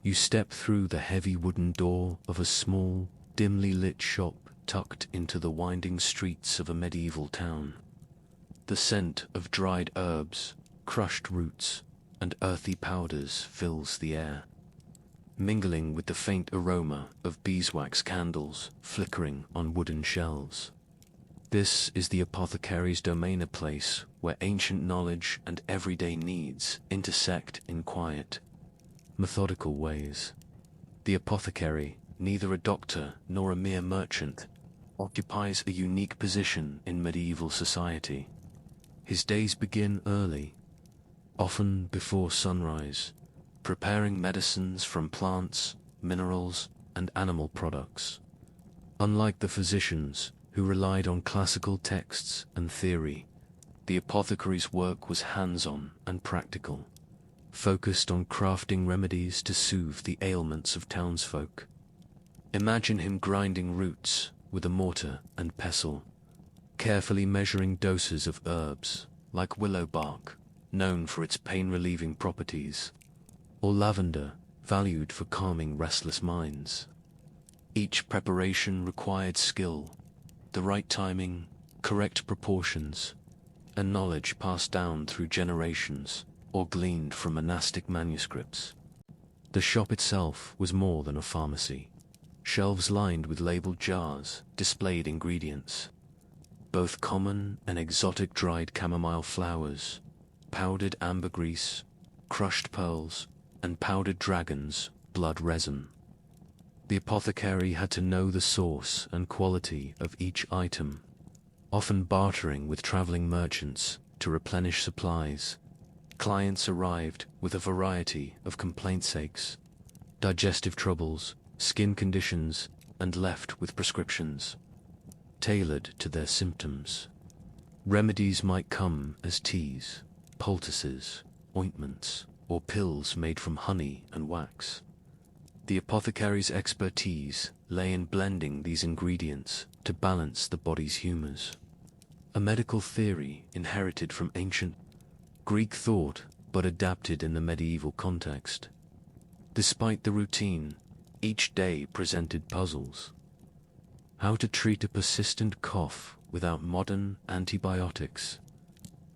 You step through the heavy wooden door of a small, dimly lit shop tucked into the winding streets of a medieval town. The scent of dried herbs, crushed roots, and earthy powders fills the air, mingling with the faint aroma of beeswax candles flickering on wooden shelves. This is the apothecary's domain, a place where ancient knowledge and everyday needs intersect in quiet, methodical ways. The apothecary, neither a doctor nor a mere merchant, occupies a unique position in medieval society. His days begin early, often before sunrise, preparing medicines from plants, minerals, and animal products. Unlike the physicians, who relied on classical texts and theory, the apothecary's work was hands-on and practical, focused on crafting remedies to soothe the ailments of townsfolk. Imagine him grinding roots with a mortar and pestle, carefully measuring doses of herbs like willow bark, known for its pain-relieving properties, or lavender, valued for calming restless minds. Each preparation required skill, the right timing, correct proportions, and knowledge passed down through generations or gleaned from monastic manuscripts. The shop itself was more than a pharmacy. Shelves lined with labeled jars displayed ingredients, both common and exotic: dried chamomile flowers, powdered ambergris, crushed pearls, and powdered dragon's blood resin. The apothecary had to know the source and quality of each item, often bartering with traveling merchants to replenish supplies. Clients arrived with a variety of complaints: aches, digestive troubles, skin conditions, and left with prescriptions tailored to their symptoms. Remedies might come as teas, poultices, ointments, or pills made from honey and wax. The apothecary's expertise lay in blending these ingredients to balance the body's humors, a medical theory inherited from ancient Greek thought but adapted in the medieval context. Despite the routine, each day presented puzzles. How to treat a persistent cough without modern antibiotics?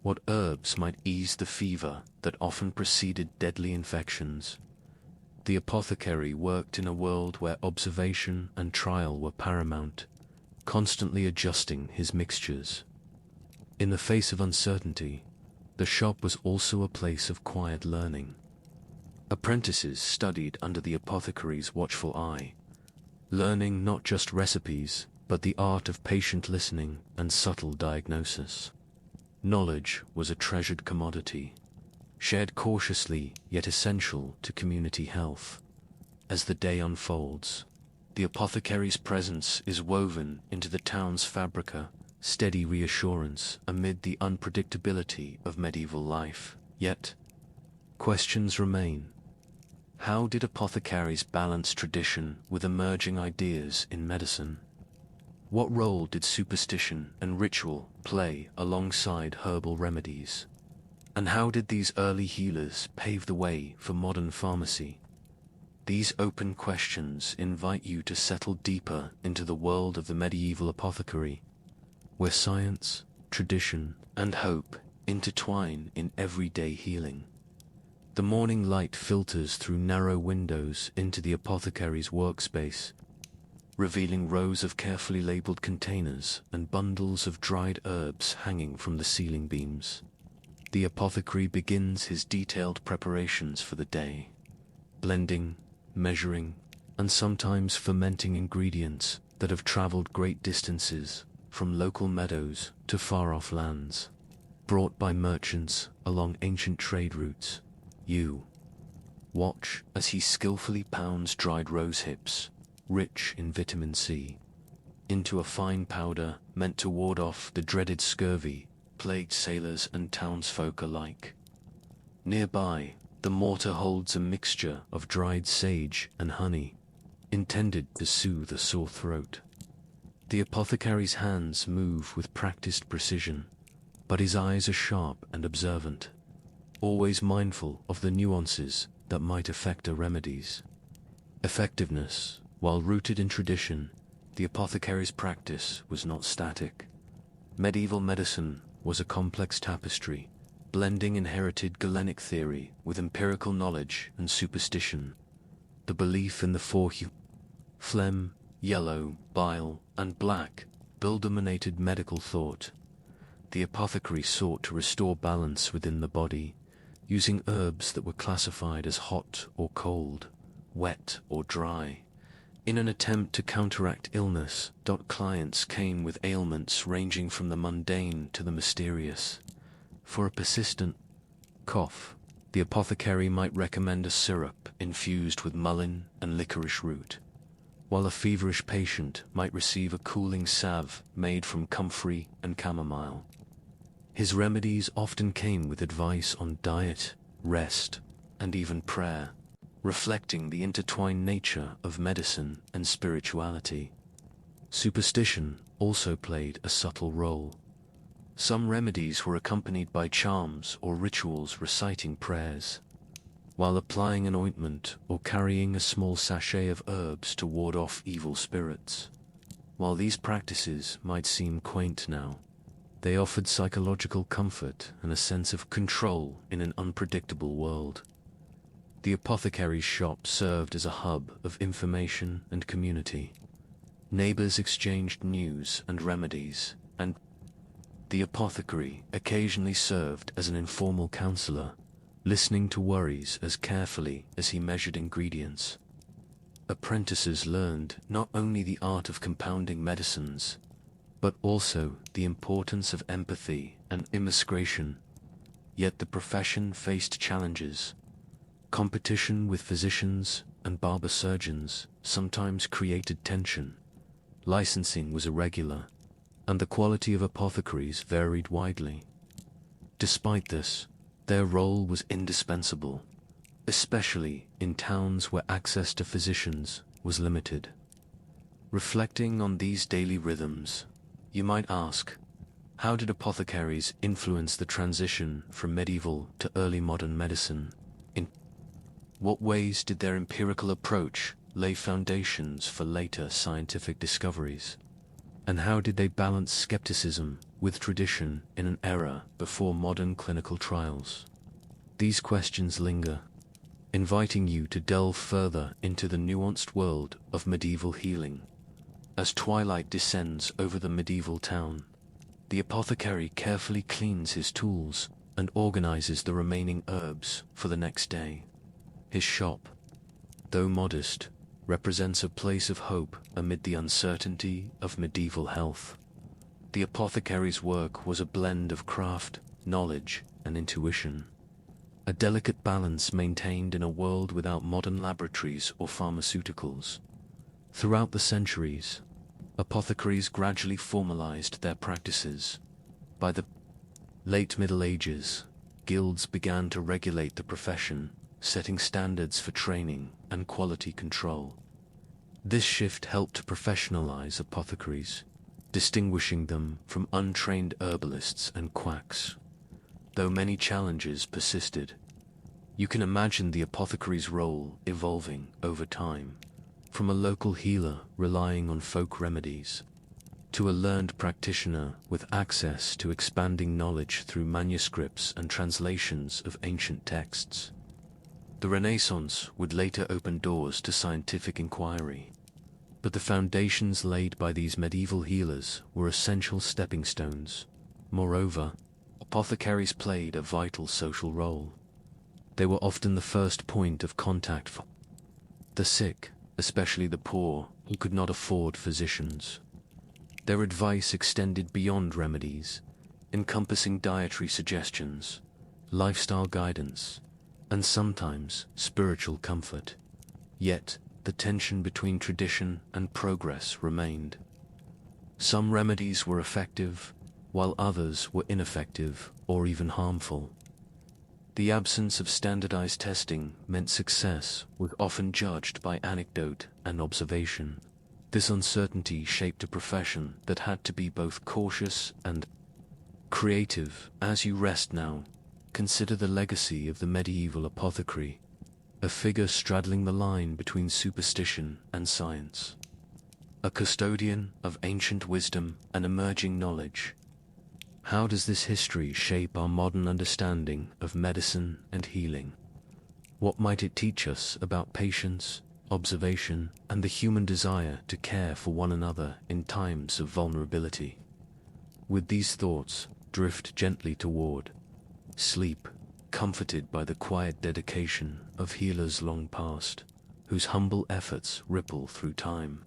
What herbs might ease the fever that often preceded deadly infections? The apothecary worked in a world where observation and trial were paramount, constantly adjusting his mixtures. In the face of uncertainty, the shop was also a place of quiet learning. Apprentices studied under the apothecary's watchful eye, learning not just recipes, but the art of patient listening and subtle diagnosis. Knowledge was a treasured commodity, shared cautiously yet essential to community health. As the day unfolds, the apothecary's presence is woven into the town's fabrica, steady reassurance amid the unpredictability of medieval life. Yet, questions remain. How did apothecaries balance tradition with emerging ideas in medicine? What role did superstition and ritual play alongside herbal remedies? And how did these early healers pave the way for modern pharmacy? These open questions invite you to settle deeper into the world of the medieval apothecary, where science, tradition, and hope intertwine in everyday healing. The morning light filters through narrow windows into the apothecary's workspace, revealing rows of carefully labeled containers and bundles of dried herbs hanging from the ceiling beams. The apothecary begins his detailed preparations for the day, blending, measuring, and sometimes fermenting ingredients that have traveled great distances, from local meadows to far-off lands, brought by merchants along ancient trade routes. You watch as he skillfully pounds dried rose hips, rich in vitamin C, into a fine powder meant to ward off the dreaded scurvy plagued sailors and townsfolk alike. Nearby, the mortar holds a mixture of dried sage and honey, intended to soothe a sore throat. The apothecary's hands move with practiced precision, but his eyes are sharp and observant, always mindful of the nuances that might affect her remedies. effectiveness. While rooted in tradition, the apothecary's practice was not static. Medieval medicine was a complex tapestry, blending inherited Galenic theory with empirical knowledge and superstition. The belief in the four hues, phlegm, yellow, bile, and black, dominated medical thought. The apothecary sought to restore balance within the body, using herbs that were classified as hot or cold, wet or dry. In an attempt to counteract illness, clients came with ailments ranging from the mundane to the mysterious. For a persistent cough, the apothecary might recommend a syrup infused with mullein and licorice root, while a feverish patient might receive a cooling salve made from comfrey and chamomile. His remedies often came with advice on diet, rest, and even prayer, reflecting the intertwined nature of medicine and spirituality. Superstition also played a subtle role. Some remedies were accompanied by charms or rituals reciting prayers, while applying an ointment or carrying a small sachet of herbs to ward off evil spirits. While these practices might seem quaint now, they offered psychological comfort and a sense of control in an unpredictable world. The apothecary's shop served as a hub of information and community. Neighbors exchanged news and remedies, and the apothecary occasionally served as an informal counselor, listening to worries as carefully as he measured ingredients. Apprentices learned not only the art of compounding medicines, but also the importance of empathy and immisceration. Yet the profession faced challenges. Competition with physicians and barber surgeons sometimes created tension. Licensing was irregular, and the quality of apothecaries varied widely. Despite this, their role was indispensable, especially in towns where access to physicians was limited. Reflecting on these daily rhythms, you might ask, how did apothecaries influence the transition from medieval to early modern medicine? In what ways did their empirical approach lay foundations for later scientific discoveries? And how did they balance skepticism with tradition in an era before modern clinical trials? These questions linger, inviting you to delve further into the nuanced world of medieval healing. As twilight descends over the medieval town, the apothecary carefully cleans his tools and organizes the remaining herbs for the next day. His shop, though modest, represents a place of hope amid the uncertainty of medieval health. The apothecary's work was a blend of craft, knowledge, and intuition, a delicate balance maintained in a world without modern laboratories or pharmaceuticals. Throughout the centuries, apothecaries gradually formalized their practices. By the late Middle Ages, guilds began to regulate the profession, setting standards for training and quality control. This shift helped to professionalize apothecaries, distinguishing them from untrained herbalists and quacks. Though many challenges persisted, you can imagine the apothecary's role evolving over time, from a local healer relying on folk remedies, to a learned practitioner with access to expanding knowledge through manuscripts and translations of ancient texts. The Renaissance would later open doors to scientific inquiry, but the foundations laid by these medieval healers were essential stepping stones. Moreover, apothecaries played a vital social role. They were often the first point of contact for the sick, especially the poor, who could not afford physicians. Their advice extended beyond remedies, encompassing dietary suggestions, lifestyle guidance, and sometimes spiritual comfort. Yet, the tension between tradition and progress remained. Some remedies were effective, while others were ineffective or even harmful. The absence of standardized testing meant success was often judged by anecdote and observation. This uncertainty shaped a profession that had to be both cautious and creative. As you rest now, consider the legacy of the medieval apothecary. a figure straddling the line between superstition and science, a custodian of ancient wisdom and emerging knowledge. How does this history shape our modern understanding of medicine and healing? What might it teach us about patience, observation, and the human desire to care for one another in times of vulnerability? With these thoughts, drift gently toward sleep, comforted by the quiet dedication of healers long past, whose humble efforts ripple through time.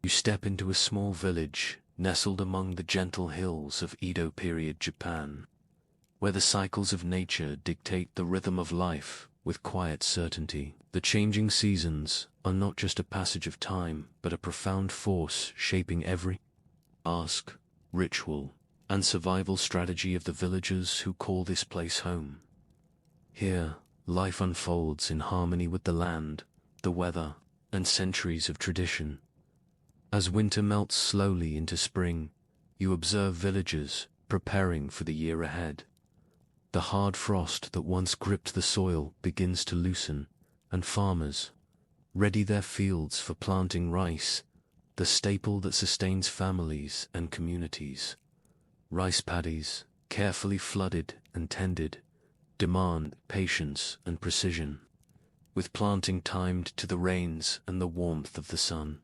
You step into a small village nestled among the gentle hills of Edo period Japan, where the cycles of nature dictate the rhythm of life with quiet certainty. The changing seasons are not just a passage of time, but a profound force shaping every ask, ritual, and survival strategy of the villagers who call this place home. Here, life unfolds in harmony with the land, the weather, and centuries of tradition. As winter melts slowly into spring, you observe villagers preparing for the year ahead. The hard frost that once gripped the soil begins to loosen, and farmers ready their fields for planting rice, the staple that sustains families and communities. Rice paddies, carefully flooded and tended, demand patience and precision, with planting timed to the rains and the warmth of the sun.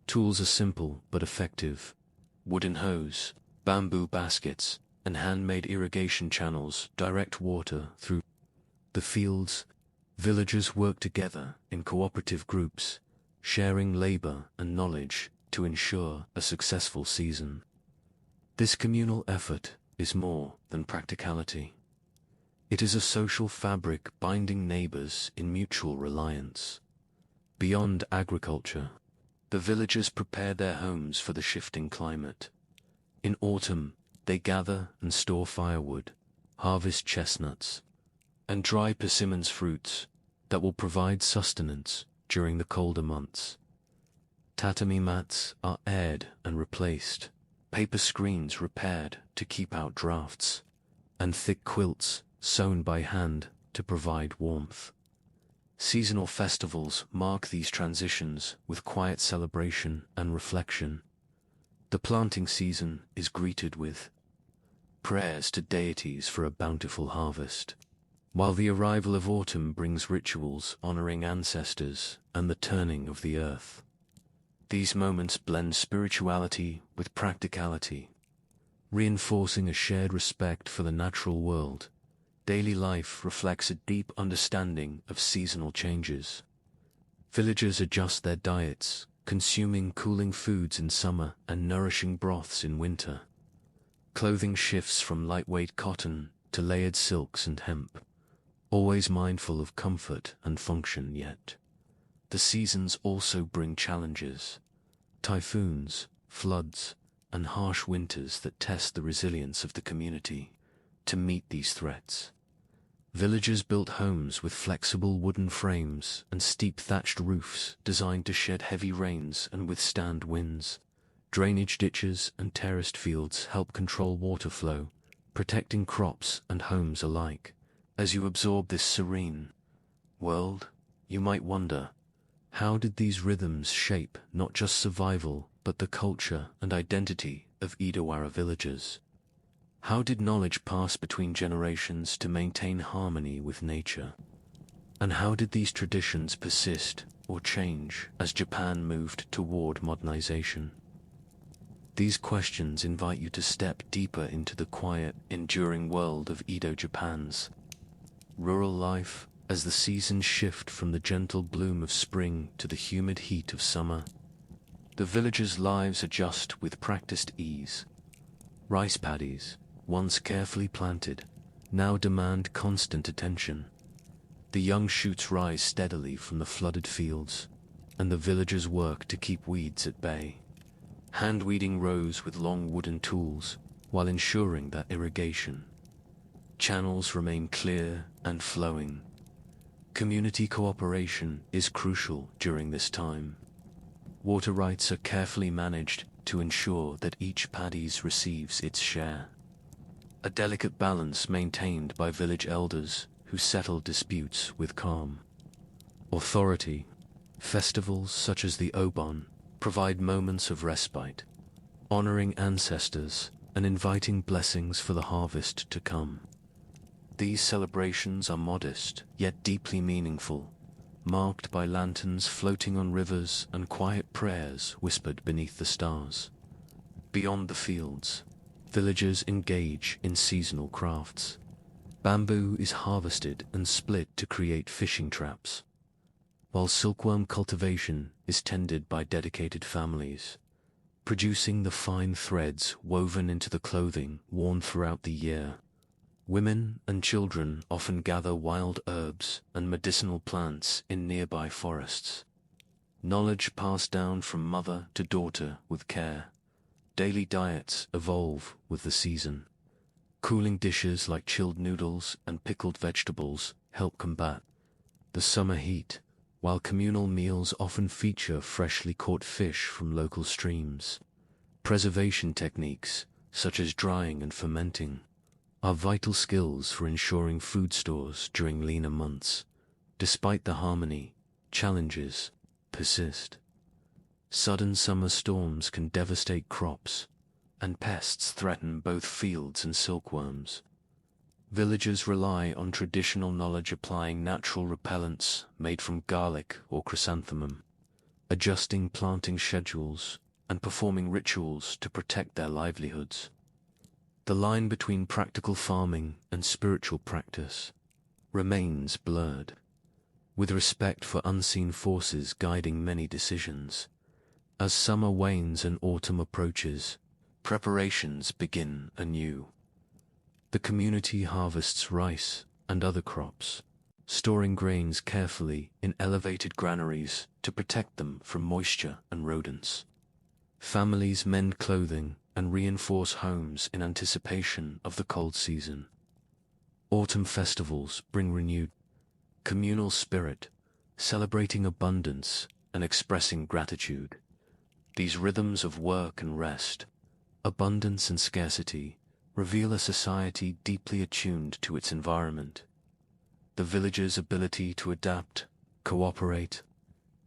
Tools are simple but effective: wooden hose, bamboo baskets, and handmade irrigation channels direct water through the fields. Villagers work together in cooperative groups, sharing labor and knowledge to ensure a successful season. This communal effort is more than practicality. It is a social fabric binding neighbors in mutual reliance. Beyond agriculture, the villagers prepare their homes for the shifting climate. In autumn, they gather and store firewood, harvest chestnuts, and dry persimmons fruits that will provide sustenance during the colder months. Tatami mats are aired and replaced, paper screens repaired to keep out drafts, and thick quilts, sewn by hand, to provide warmth. Seasonal festivals mark these transitions with quiet celebration and reflection. The planting season is greeted with prayers to deities for a bountiful harvest, while the arrival of autumn brings rituals honoring ancestors and the turning of the earth. These moments blend spirituality with practicality, reinforcing a shared respect for the natural world. Daily life reflects a deep understanding of seasonal changes. Villagers adjust their diets, consuming cooling foods in summer and nourishing broths in winter. Clothing shifts from lightweight cotton to layered silks and hemp, always mindful of comfort and function. Yet the seasons also bring challenges: typhoons, floods, and harsh winters that test the resilience of the community. To meet these threats, villagers built homes with flexible wooden frames and steep thatched roofs designed to shed heavy rains and withstand winds. Drainage ditches and terraced fields help control water flow, protecting crops and homes alike. As you absorb this serene world, you might wonder, how did these rhythms shape not just survival but the culture and identity of Idawara villagers? How did knowledge pass between generations to maintain harmony with nature? And how did these traditions persist or change as Japan moved toward modernization? These questions invite you to step deeper into the quiet, enduring world of Edo Japan's rural life. As the seasons shift from the gentle bloom of spring to the humid heat of summer, the villagers' lives adjust with practiced ease. Rice paddies, once carefully planted, now demand constant attention. The young shoots rise steadily from the flooded fields, and the villagers work to keep weeds at bay, hand-weeding rows with long wooden tools while ensuring that irrigation channels remain clear and flowing. Community cooperation is crucial during this time. Water rights are carefully managed to ensure that each paddy receives its share. A delicate balance maintained by village elders who settle disputes with calm authority. Festivals such as the Obon provide moments of respite, honoring ancestors and inviting blessings for the harvest to come. These celebrations are modest, yet deeply meaningful, marked by lanterns floating on rivers and quiet prayers whispered beneath the stars. Beyond the fields, villagers engage in seasonal crafts. Bamboo is harvested and split to create fishing traps, while silkworm cultivation is tended by dedicated families, producing the fine threads woven into the clothing worn throughout the year. Women and children often gather wild herbs and medicinal plants in nearby forests. Knowledge passed down from mother to daughter with care. Daily diets evolve with the season. Cooling dishes like chilled noodles and pickled vegetables help combat the summer heat, while communal meals often feature freshly caught fish from local streams. Preservation techniques, such as drying and fermenting, are vital skills for ensuring food stores during leaner months. Despite the harmony, challenges persist. Sudden summer storms can devastate crops, and pests threaten both fields and silkworms. Villagers rely on traditional knowledge, applying natural repellents made from garlic or chrysanthemum, adjusting planting schedules, and performing rituals to protect their livelihoods. The line between practical farming and spiritual practice remains blurred, with respect for unseen forces guiding many decisions. As summer wanes and autumn approaches, preparations begin anew. The community harvests rice and other crops, storing grains carefully in elevated granaries to protect them from moisture and rodents. Families mend clothing and reinforce homes in anticipation of the cold season. Autumn festivals bring renewed communal spirit, celebrating abundance and expressing gratitude. These rhythms of work and rest, abundance and scarcity, reveal a society deeply attuned to its environment. The villagers' ability to adapt, cooperate,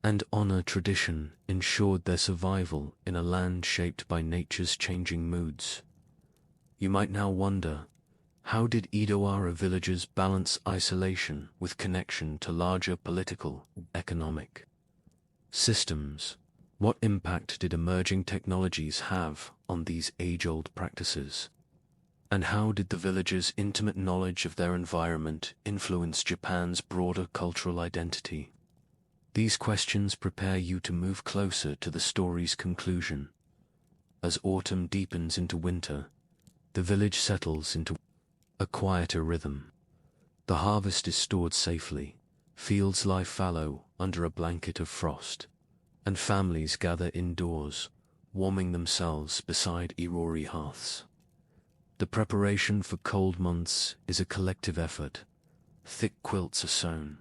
and honor tradition ensured their survival in a land shaped by nature's changing moods. You might now wonder, how did Idawara villagers balance isolation with connection to larger political, economic systems? What impact did emerging technologies have on these age-old practices? And how did the villagers' intimate knowledge of their environment influence Japan's broader cultural identity? These questions prepare you to move closer to the story's conclusion. As autumn deepens into winter, the village settles into a quieter rhythm. The harvest is stored safely, fields lie fallow under a blanket of frost, and families gather indoors, warming themselves beside irori hearths. The preparation for cold months is a collective effort. Thick quilts are sewn,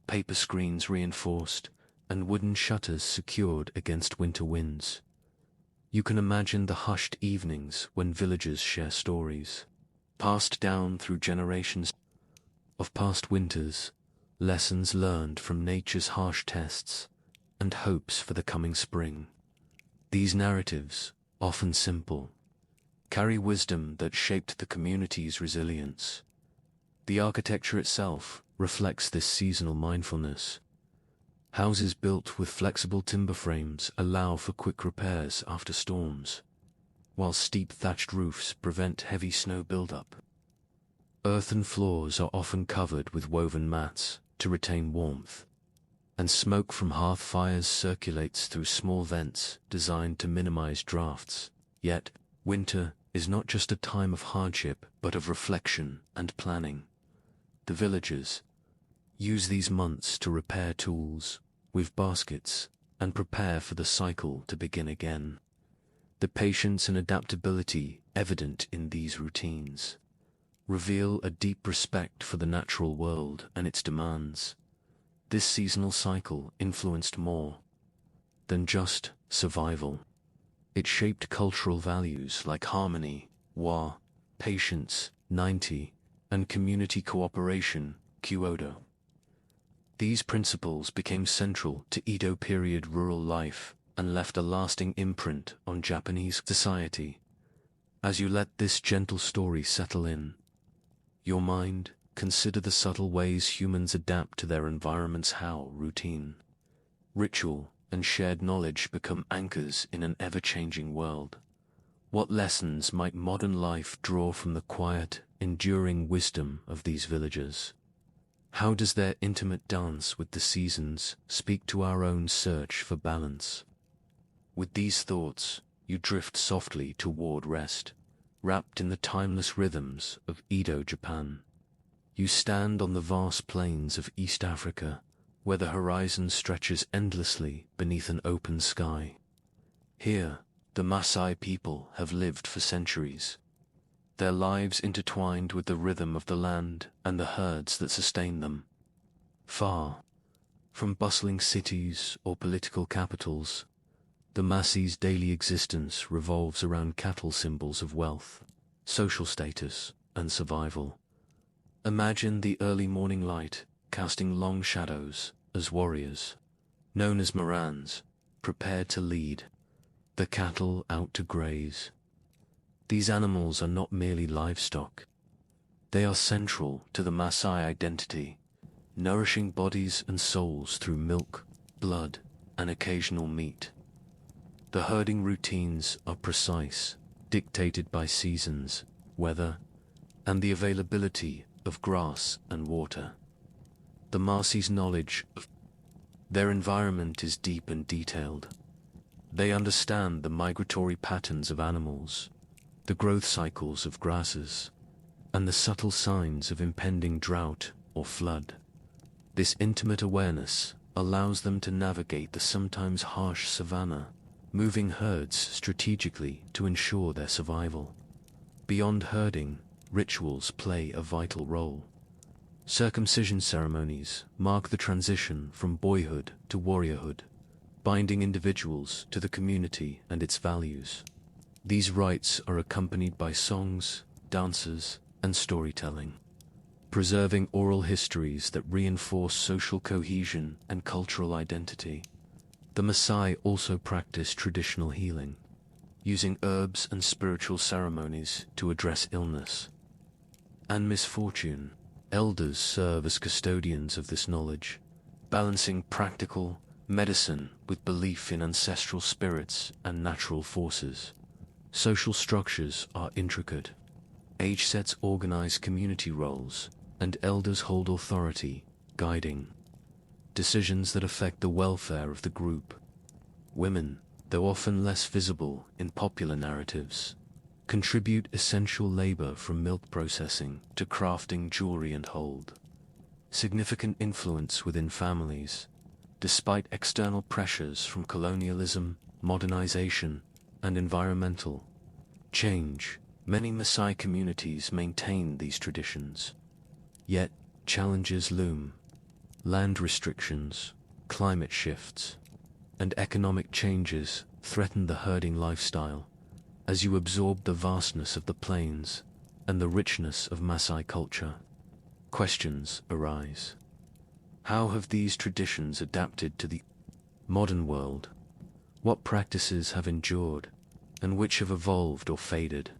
paper screens reinforced, and wooden shutters secured against winter winds. You can imagine the hushed evenings when villagers share stories, passed down through generations of past winters, lessons learned from nature's harsh tests, and hopes for the coming spring. These narratives, often simple, carry wisdom that shaped the community's resilience. The architecture itself reflects this seasonal mindfulness. Houses built with flexible timber frames allow for quick repairs after storms, while steep thatched roofs prevent heavy snow buildup. Earthen floors are often covered with woven mats to retain warmth, and smoke from hearth fires circulates through small vents designed to minimize drafts. Yet, winter is not just a time of hardship but of reflection and planning. The villagers use these months to repair tools, weave baskets, and prepare for the cycle to begin again. The patience and adaptability evident in these routines reveal a deep respect for the natural world and its demands. This seasonal cycle influenced more than just survival. It shaped cultural values like harmony, wa, patience, 90, and community cooperation, Kyoto. These principles became central to Edo period rural life and left a lasting imprint on Japanese society. As you let this gentle story settle in your mind, consider the subtle ways humans adapt to their environments. How routine, ritual, and shared knowledge become anchors in an ever-changing world. What lessons might modern life draw from the quiet, enduring wisdom of these villagers? How does their intimate dance with the seasons speak to our own search for balance? With these thoughts, you drift softly toward rest, wrapped in the timeless rhythms of Edo, Japan. You stand on the vast plains of East Africa, where the horizon stretches endlessly beneath an open sky. Here, the Maasai people have lived for centuries, their lives intertwined with the rhythm of the land and the herds that sustain them. Far from bustling cities or political capitals, the Maasai's daily existence revolves around cattle, symbols of wealth, social status, and survival. Imagine the early morning light casting long shadows as warriors, known as Morans, prepare to lead the cattle out to graze. These animals are not merely livestock. They are central to the Maasai identity, nourishing bodies and souls through milk, blood, and occasional meat. The herding routines are precise, dictated by seasons, weather, and the availability of grass and water. The Maasai's knowledge of their environment is deep and detailed. They understand the migratory patterns of animals, the growth cycles of grasses, and the subtle signs of impending drought or flood. This intimate awareness allows them to navigate the sometimes harsh savanna, moving herds strategically to ensure their survival. Beyond herding, rituals play a vital role. Circumcision ceremonies mark the transition from boyhood to warriorhood, binding individuals to the community and its values. These rites are accompanied by songs, dances, and storytelling, preserving oral histories that reinforce social cohesion and cultural identity. The Maasai also practice traditional healing, using herbs and spiritual ceremonies to address illness and misfortune. Elders serve as custodians of this knowledge, balancing practical medicine with belief in ancestral spirits and natural forces. Social structures are intricate. Age sets organize community roles, and elders hold authority, guiding decisions that affect the welfare of the group. Women, though often less visible in popular narratives, contribute essential labor from milk processing to crafting jewelry and hold significant influence within families. Despite external pressures from colonialism, modernization, and environmental change, many Maasai communities maintain these traditions. Yet, challenges loom. Land restrictions, climate shifts, and economic changes threaten the herding lifestyle. As you absorb the vastness of the plains and the richness of Maasai culture, questions arise. How have these traditions adapted to the modern world? What practices have endured, and which have evolved or faded?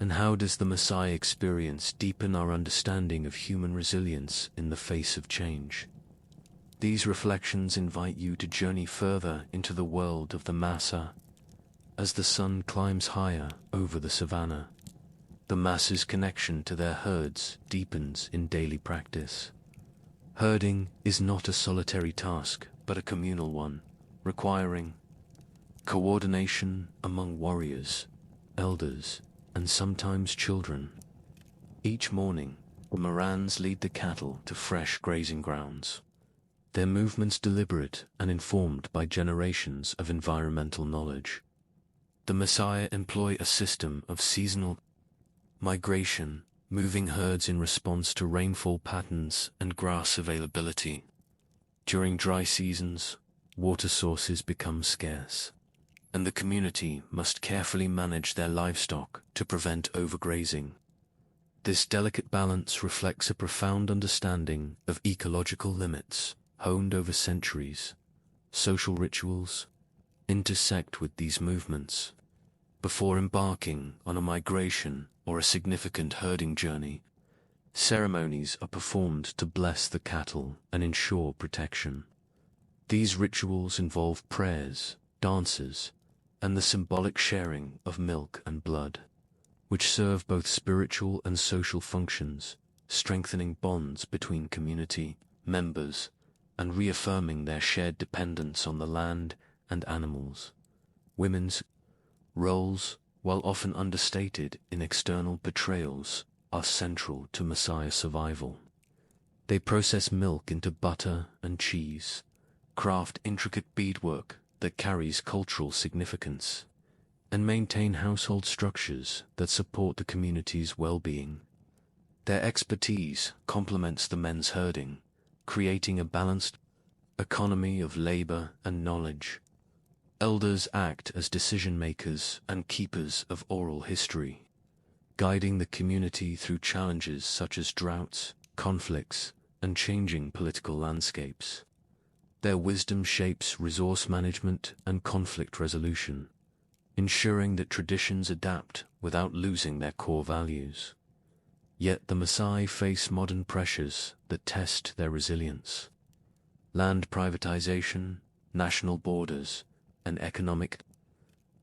And how does the Maasai experience deepen our understanding of human resilience in the face of change? These reflections invite you to journey further into the world of the Maasai. As the sun climbs higher over the savannah, the Maasai's connection to their herds deepens in daily practice. Herding is not a solitary task, but a communal one, requiring coordination among warriors, elders, and sometimes children. Each morning, the Morans lead the cattle to fresh grazing grounds, their movements deliberate and informed by generations of environmental knowledge. The Maasai employ a system of seasonal migration, moving herds in response to rainfall patterns and grass availability. During dry seasons, water sources become scarce, and the community must carefully manage their livestock to prevent overgrazing. This delicate balance reflects a profound understanding of ecological limits, honed over centuries. Social rituals intersect with these movements. Before embarking on a migration or a significant herding journey, ceremonies are performed to bless the cattle and ensure protection. These rituals involve prayers, dances, and the symbolic sharing of milk and blood, which serve both spiritual and social functions, strengthening bonds between community members and reaffirming their shared dependence on the land and animals. Women's roles, while often understated in external portrayals, are central to Maasai survival. They process milk into butter and cheese, craft intricate beadwork that carries cultural significance, and maintain household structures that support the community's well-being. Their expertise complements the men's herding, creating a balanced economy of labor and knowledge. Elders act as decision-makers and keepers of oral history, guiding the community through challenges such as droughts, conflicts, and changing political landscapes. Their wisdom shapes resource management and conflict resolution, ensuring that traditions adapt without losing their core values. Yet the Maasai face modern pressures that test their resilience. Land privatization, national borders, and economic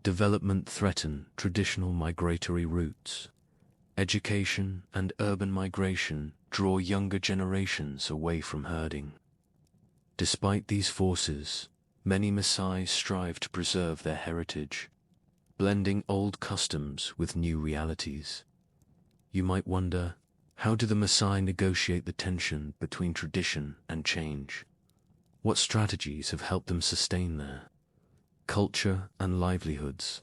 development threaten traditional migratory routes. Education and urban migration draw younger generations away from herding. Despite these forces, many Maasai strive to preserve their heritage, blending old customs with new realities. You might wonder, how do the Maasai negotiate the tension between tradition and change? What strategies have helped them sustain their culture and livelihoods?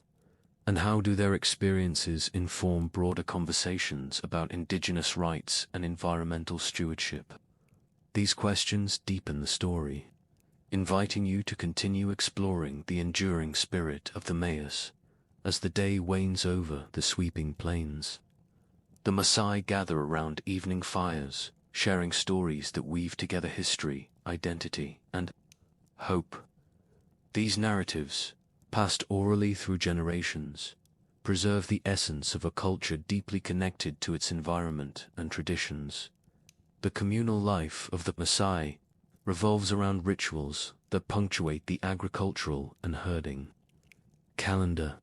And how do their experiences inform broader conversations about indigenous rights and environmental stewardship? These questions deepen the story, inviting you to continue exploring the enduring spirit of the Maas as the day wanes over the sweeping plains. The Maasai gather around evening fires, sharing stories that weave together history, identity, and hope. These narratives, passed orally through generations, preserve the essence of a culture deeply connected to its environment and traditions. The communal life of the Maasai revolves around rituals that punctuate the agricultural and herding calendar.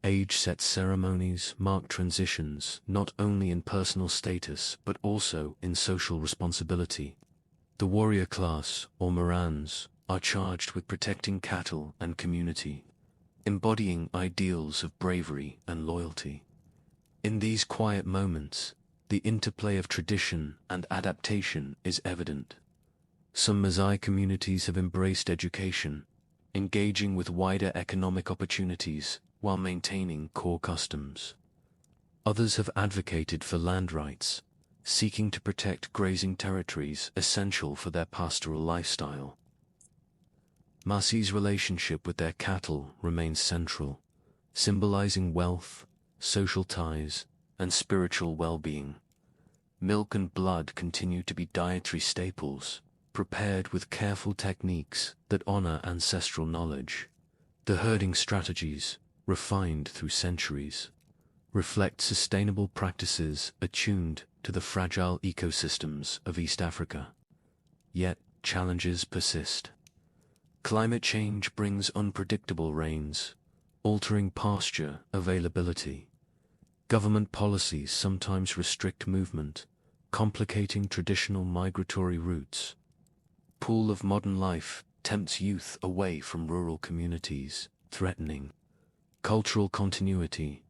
Age-set ceremonies mark transitions not only in personal status but also in social responsibility. The warrior class, or Morans, are charged with protecting cattle and community, embodying ideals of bravery and loyalty. In these quiet moments, the interplay of tradition and adaptation is evident. Some Maasai communities have embraced education, engaging with wider economic opportunities while maintaining core customs. Others have advocated for land rights, seeking to protect grazing territories essential for their pastoral lifestyle. Maasai's relationship with their cattle remains central, symbolizing wealth, social ties, and spiritual well-being. Milk and blood continue to be dietary staples, prepared with careful techniques that honor ancestral knowledge. The herding strategies, refined through centuries, reflect sustainable practices attuned to the fragile ecosystems of East Africa. Yet, challenges persist. Climate change brings unpredictable rains, altering pasture availability. Government policies sometimes restrict movement, complicating traditional migratory routes. Pull of modern life tempts youth away from rural communities, threatening cultural continuity.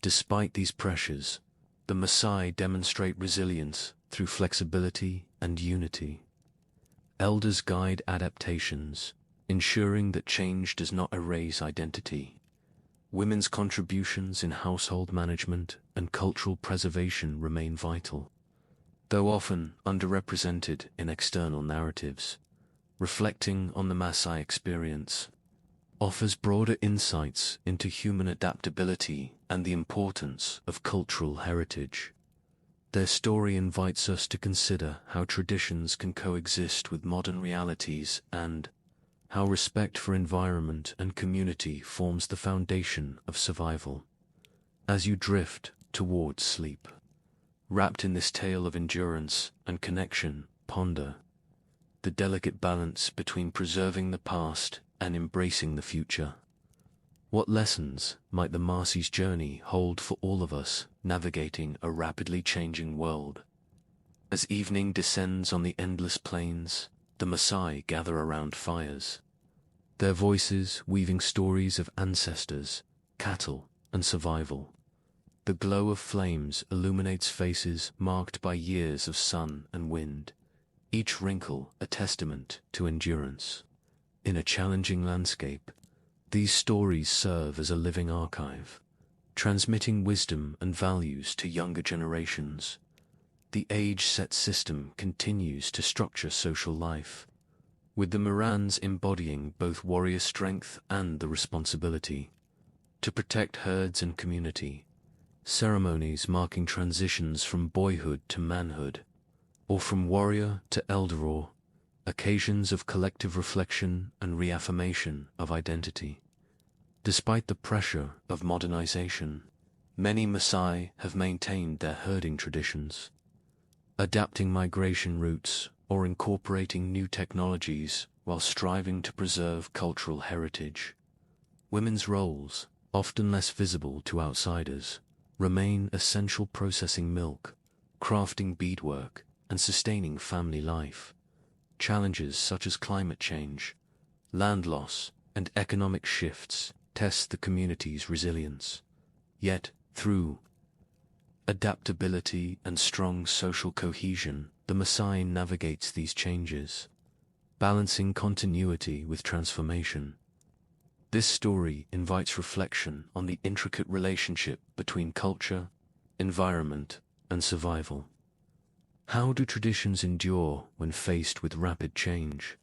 Despite these pressures, the Maasai demonstrate resilience through flexibility and unity. Elders guide adaptations, ensuring that change does not erase identity. Women's contributions in household management and cultural preservation remain vital, though often underrepresented in external narratives. Reflecting on the Maasai experience offers broader insights into human adaptability and the importance of cultural heritage. Their story invites us to consider how traditions can coexist with modern realities and how respect for environment and community forms the foundation of survival. As you drift towards sleep, wrapped in this tale of endurance and connection, ponder the delicate balance between preserving the past and embracing the future. What lessons might the Maasai's journey hold for all of us navigating a rapidly changing world? As evening descends on the endless plains, the Maasai gather around fires, their voices weaving stories of ancestors, cattle, and survival. The glow of flames illuminates faces marked by years of sun and wind, each wrinkle a testament to endurance. In a challenging landscape, these stories serve as a living archive, transmitting wisdom and values to younger generations. The age-set system continues to structure social life, with the Morans embodying both warrior strength and the responsibility to protect herds and community. Ceremonies marking transitions from boyhood to manhood, or from warrior to elder, occasions of collective reflection and reaffirmation of identity. Despite the pressure of modernization, many Maasai have maintained their herding traditions, adapting migration routes or incorporating new technologies while striving to preserve cultural heritage. Women's roles, often less visible to outsiders, remain essential, processing milk, crafting beadwork, and sustaining family life. Challenges such as climate change, land loss, and economic shifts test the community's resilience. Yet, through adaptability and strong social cohesion, the Maasai navigates these changes, balancing continuity with transformation. This story invites reflection on the intricate relationship between culture, environment, and survival. How do traditions endure when faced with rapid change?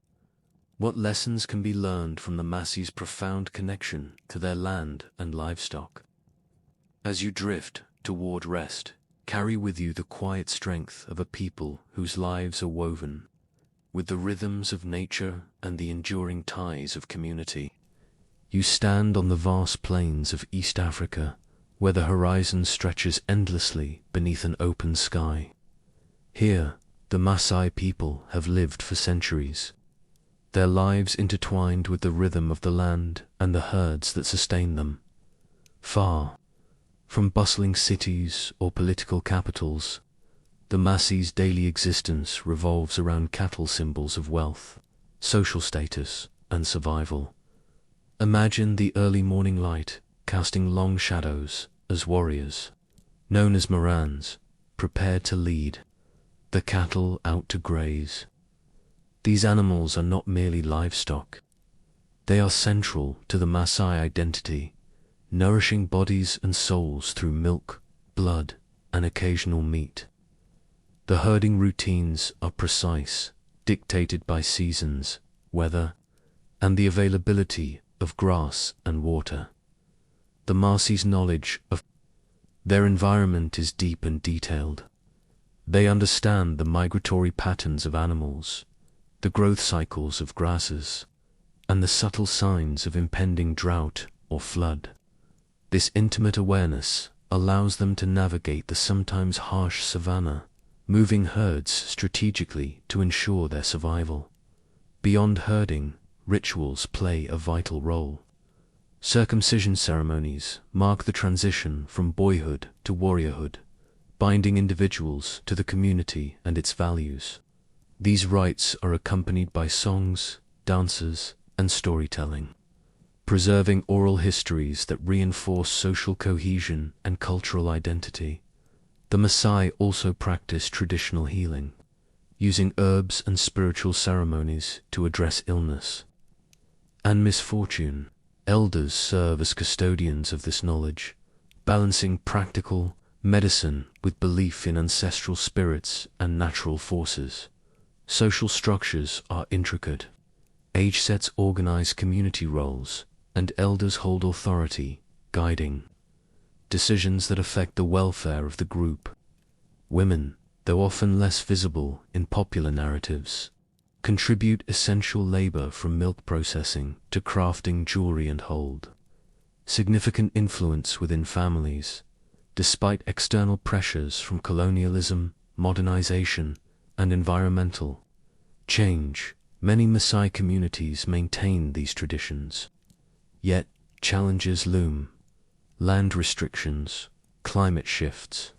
What lessons can be learned from the Maasai's profound connection to their land and livestock? As you drift toward rest, carry with you the quiet strength of a people whose lives are woven with the rhythms of nature and the enduring ties of community. You stand on the vast plains of East Africa, where the horizon stretches endlessly beneath an open sky. Here, the Maasai people have lived for centuries, their lives intertwined with the rhythm of the land and the herds that sustain them. Far from bustling cities or political capitals, the Maasai's daily existence revolves around cattle, symbols of wealth, social status, and survival. Imagine the early morning light casting long shadows as warriors, known as Morans, prepared to lead the cattle out to graze. These animals are not merely livestock. They are central to the Maasai identity, nourishing bodies and souls through milk, blood, and occasional meat. The herding routines are precise, dictated by seasons, weather, and the availability of grass and water. The Maasai's knowledge of their environment is deep and detailed. They understand the migratory patterns of animals, the growth cycles of grasses, and the subtle signs of impending drought or flood. This intimate awareness allows them to navigate the sometimes harsh savanna, moving herds strategically to ensure their survival. Beyond herding, rituals play a vital role. Circumcision ceremonies mark the transition from boyhood to warriorhood, binding individuals to the community and its values. These rites are accompanied by songs, dances, and storytelling, preserving oral histories that reinforce social cohesion and cultural identity. The Maasai also practice traditional healing, using herbs and spiritual ceremonies to address illness and misfortune. Elders serve as custodians of this knowledge, balancing practical medicine with belief in ancestral spirits and natural forces. Social structures are intricate. Age sets organize community roles, and elders hold authority, guiding decisions that affect the welfare of the group. Women, though often less visible in popular narratives, contribute essential labor from milk processing to crafting jewelry and hold. Significant influence within families, despite external pressures from colonialism, modernization, and environmental change. Many Maasai communities maintain these traditions. Yet, challenges loom. Land restrictions, climate shifts,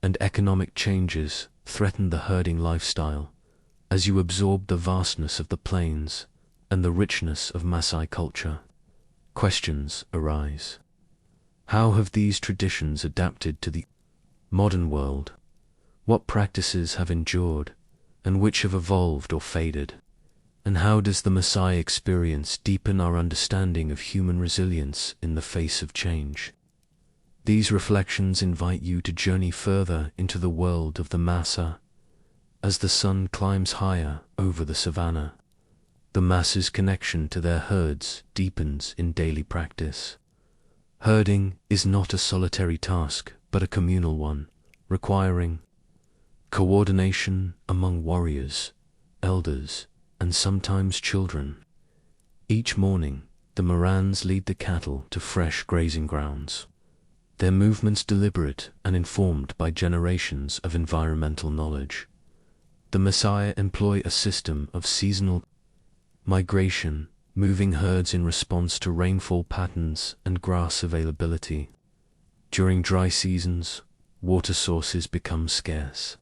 and economic changes threaten the herding lifestyle. As you absorb the vastness of the plains and the richness of Maasai culture, questions arise. How have these traditions adapted to the modern world? What practices have endured, and which have evolved or faded? And how does the Maasai experience deepen our understanding of human resilience in the face of change? These reflections invite you to journey further into the world of the Maasai. As the sun climbs higher over the savanna, the Maasai's connection to their herds deepens in daily practice. Herding is not a solitary task, but a communal one, requiring coordination among warriors, elders, and sometimes children. Each morning, the Morans lead the cattle to fresh grazing grounds, their movements deliberate and informed by generations of environmental knowledge. The Maasai employ a system of seasonal migration, moving herds in response to rainfall patterns and grass availability. During dry seasons, water sources become scarce,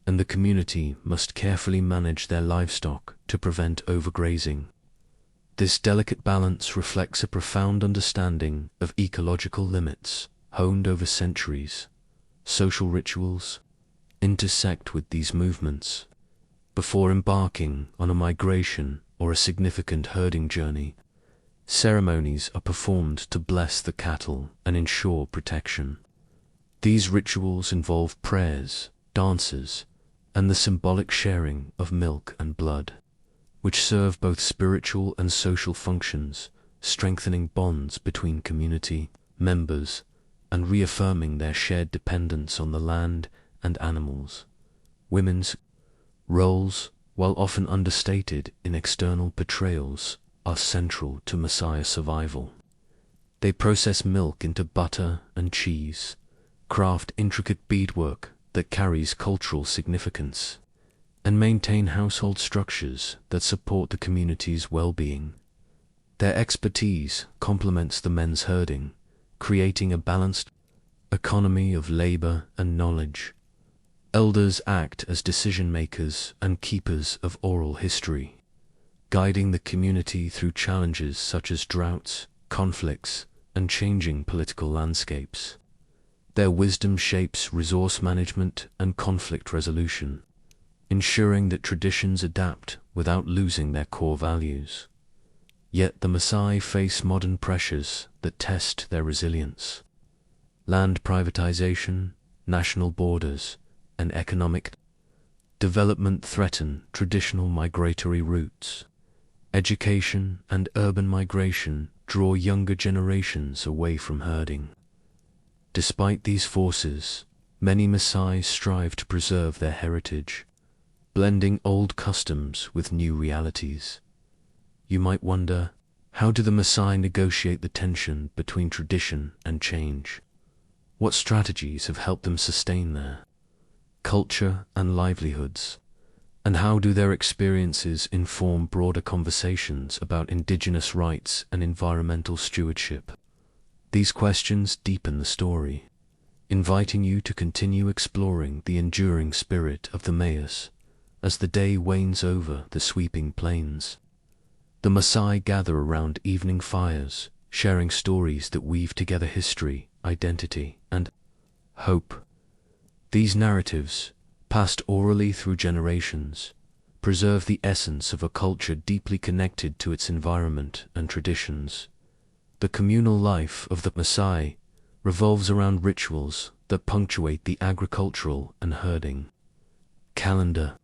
and the community must carefully manage their livestock to prevent overgrazing. This delicate balance reflects a profound understanding of ecological limits, honed over centuries. Social rituals intersect with these movements. Before embarking on a migration or a significant herding journey, ceremonies are performed to bless the cattle and ensure protection. These rituals involve prayers, dances, and the symbolic sharing of milk and blood, which serve both spiritual and social functions, strengthening bonds between community members and reaffirming their shared dependence on the land and animals. Women's roles, while often understated in external portrayals, are central to Maasai survival. They process milk into butter and cheese, craft intricate beadwork that carries cultural significance, and maintain household structures that support the community's well-being. Their expertise complements the men's herding, creating a balanced economy of labor and knowledge. Elders act as decision-makers and keepers of oral history, guiding the community through challenges such as droughts, conflicts, and changing political landscapes. Their wisdom shapes resource management and conflict resolution, ensuring that traditions adapt without losing their core values. Yet the Maasai face modern pressures that test their resilience. Land privatization, national borders, and economic development threaten traditional migratory routes. Education and urban migration draw younger generations away from herding. Despite these forces, many Maasai strive to preserve their heritage, blending old customs with new realities. You might wonder, how do the Maasai negotiate the tension between tradition and change? What strategies have helped them sustain their culture and livelihoods? And how do their experiences inform broader conversations about indigenous rights and environmental stewardship? These questions deepen the story, inviting you to continue exploring the enduring spirit of the Mayas as the day wanes over the sweeping plains. The Maasai gather around evening fires, sharing stories that weave together history, identity, and hope. These narratives, passed orally through generations, preserve the essence of a culture deeply connected to its environment and traditions. The communal life of the Maasai revolves around rituals that punctuate the agricultural and herding calendar.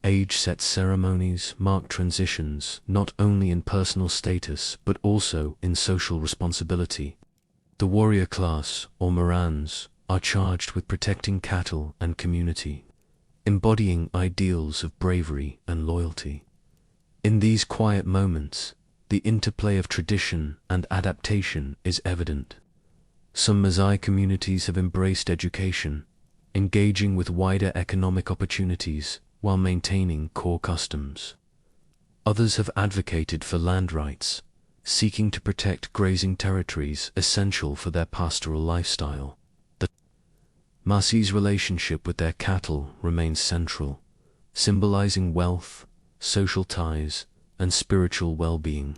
Age-set ceremonies mark transitions not only in personal status but also in social responsibility. The warrior class, or Morans, are charged with protecting cattle and community, embodying ideals of bravery and loyalty. In these quiet moments, the interplay of tradition and adaptation is evident. Some Maasai communities have embraced education, engaging with wider economic opportunities while maintaining core customs. Others have advocated for land rights, seeking to protect grazing territories essential for their pastoral lifestyle. The Maasai's relationship with their cattle remains central, symbolizing wealth, social ties, and spiritual well-being.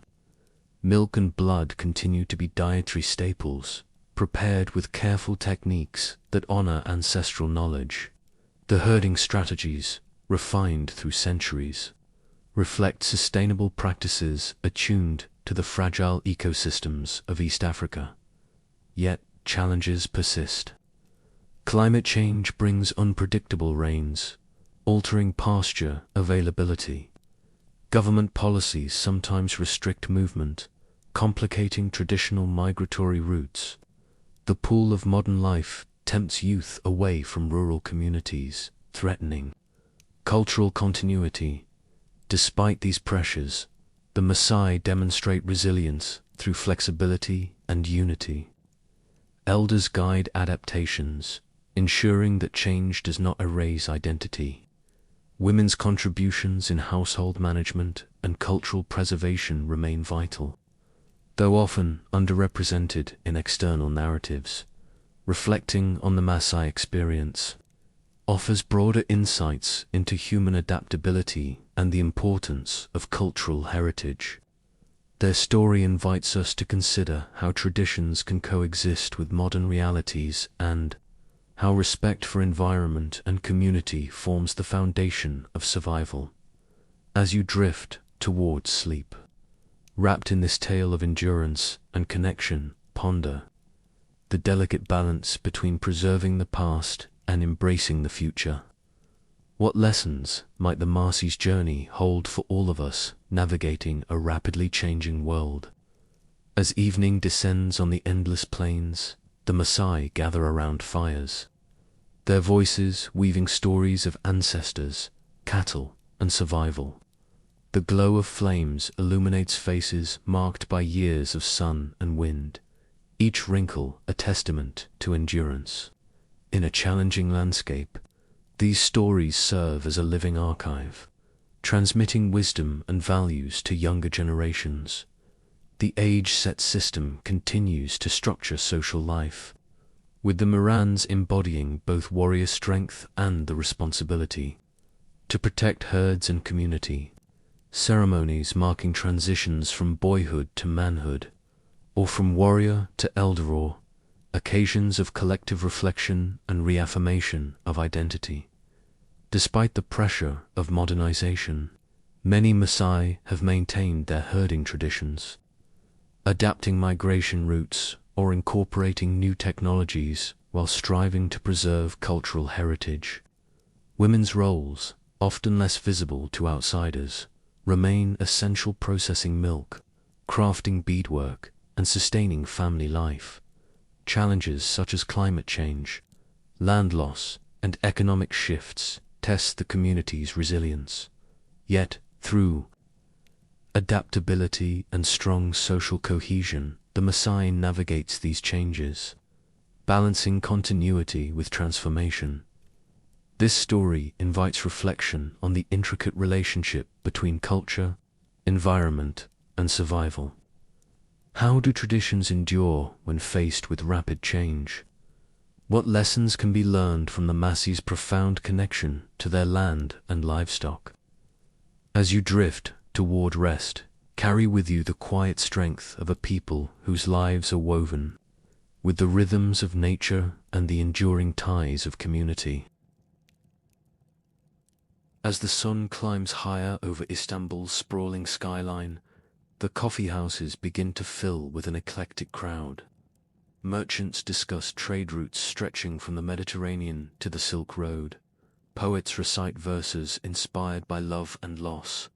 Milk and blood continue to be dietary staples, prepared with careful techniques that honor ancestral knowledge. The herding strategies, refined through centuries, reflect sustainable practices attuned to the fragile ecosystems of East Africa. Yet challenges persist. Climate change brings unpredictable rains, altering pasture availability. Government policies sometimes restrict movement, complicating traditional migratory routes. The pull of modern life tempts youth away from rural communities, threatening cultural continuity. Despite these pressures, the Maasai demonstrate resilience through flexibility and unity. Elders guide adaptations, ensuring that change does not erase identity. Women's contributions in household management and cultural preservation remain vital, though often underrepresented in external narratives. Reflecting on the Maasai experience offers broader insights into human adaptability and the importance of cultural heritage. Their story invites us to consider how traditions can coexist with modern realities and how respect for environment and community forms the foundation of survival. As you drift towards sleep, wrapped in this tale of endurance and connection, ponder the delicate balance between preserving the past and embracing the future. What lessons might the Maasai's journey hold for all of us navigating a rapidly changing world? As evening descends on the endless plains, the Maasai gather around fires, their voices weaving stories of ancestors, cattle, and survival. The glow of flames illuminates faces marked by years of sun and wind, each wrinkle a testament to endurance. In a challenging landscape, these stories serve as a living archive, transmitting wisdom and values to younger generations. The age-set system continues to structure social life, with the Morans embodying both warrior strength and the responsibility to protect herds and community. Ceremonies marking transitions from boyhood to manhood, or from warrior to elder, occasions of collective reflection and reaffirmation of identity. Despite the pressure of modernization, many Maasai have maintained their herding traditions, adapting migration routes or incorporating new technologies while striving to preserve cultural heritage. Women's roles, often less visible to outsiders, remain essential, processing milk, crafting beadwork, and sustaining family life. Challenges such as climate change, land loss, and economic shifts test the community's resilience. Yet, through adaptability and strong social cohesion, the Maasai navigates these changes, balancing continuity with transformation. This story invites reflection on the intricate relationship between culture, environment, and survival. How do traditions endure when faced with rapid change? What lessons can be learned from the Maasai's profound connection to their land and livestock? As you drift toward rest, carry with you the quiet strength of a people whose lives are woven with the rhythms of nature and the enduring ties of community. As the sun climbs higher over Istanbul's sprawling skyline, the coffee houses begin to fill with an eclectic crowd. Merchants discuss trade routes stretching from the Mediterranean to the Silk Road. Poets recite verses inspired by love and loss,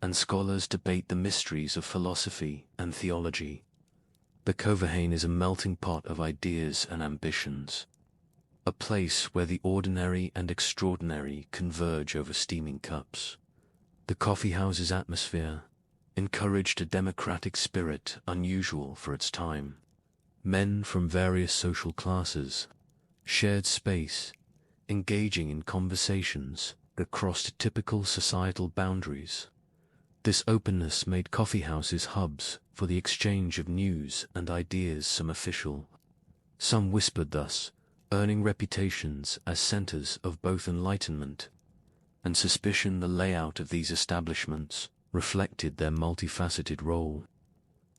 and scholars debate the mysteries of philosophy and theology. The Coverhane is a melting pot of ideas and ambitions, a place where the ordinary and extraordinary converge over steaming cups. The coffeehouse's atmosphere encouraged a democratic spirit unusual for its time. Men from various social classes shared space, engaging in conversations that crossed typical societal boundaries. This openness made coffeehouses hubs for the exchange of news and ideas, some official, some whispered, thus earning reputations as centers of both enlightenment and suspicion. The layout of these establishments reflected their multifaceted role.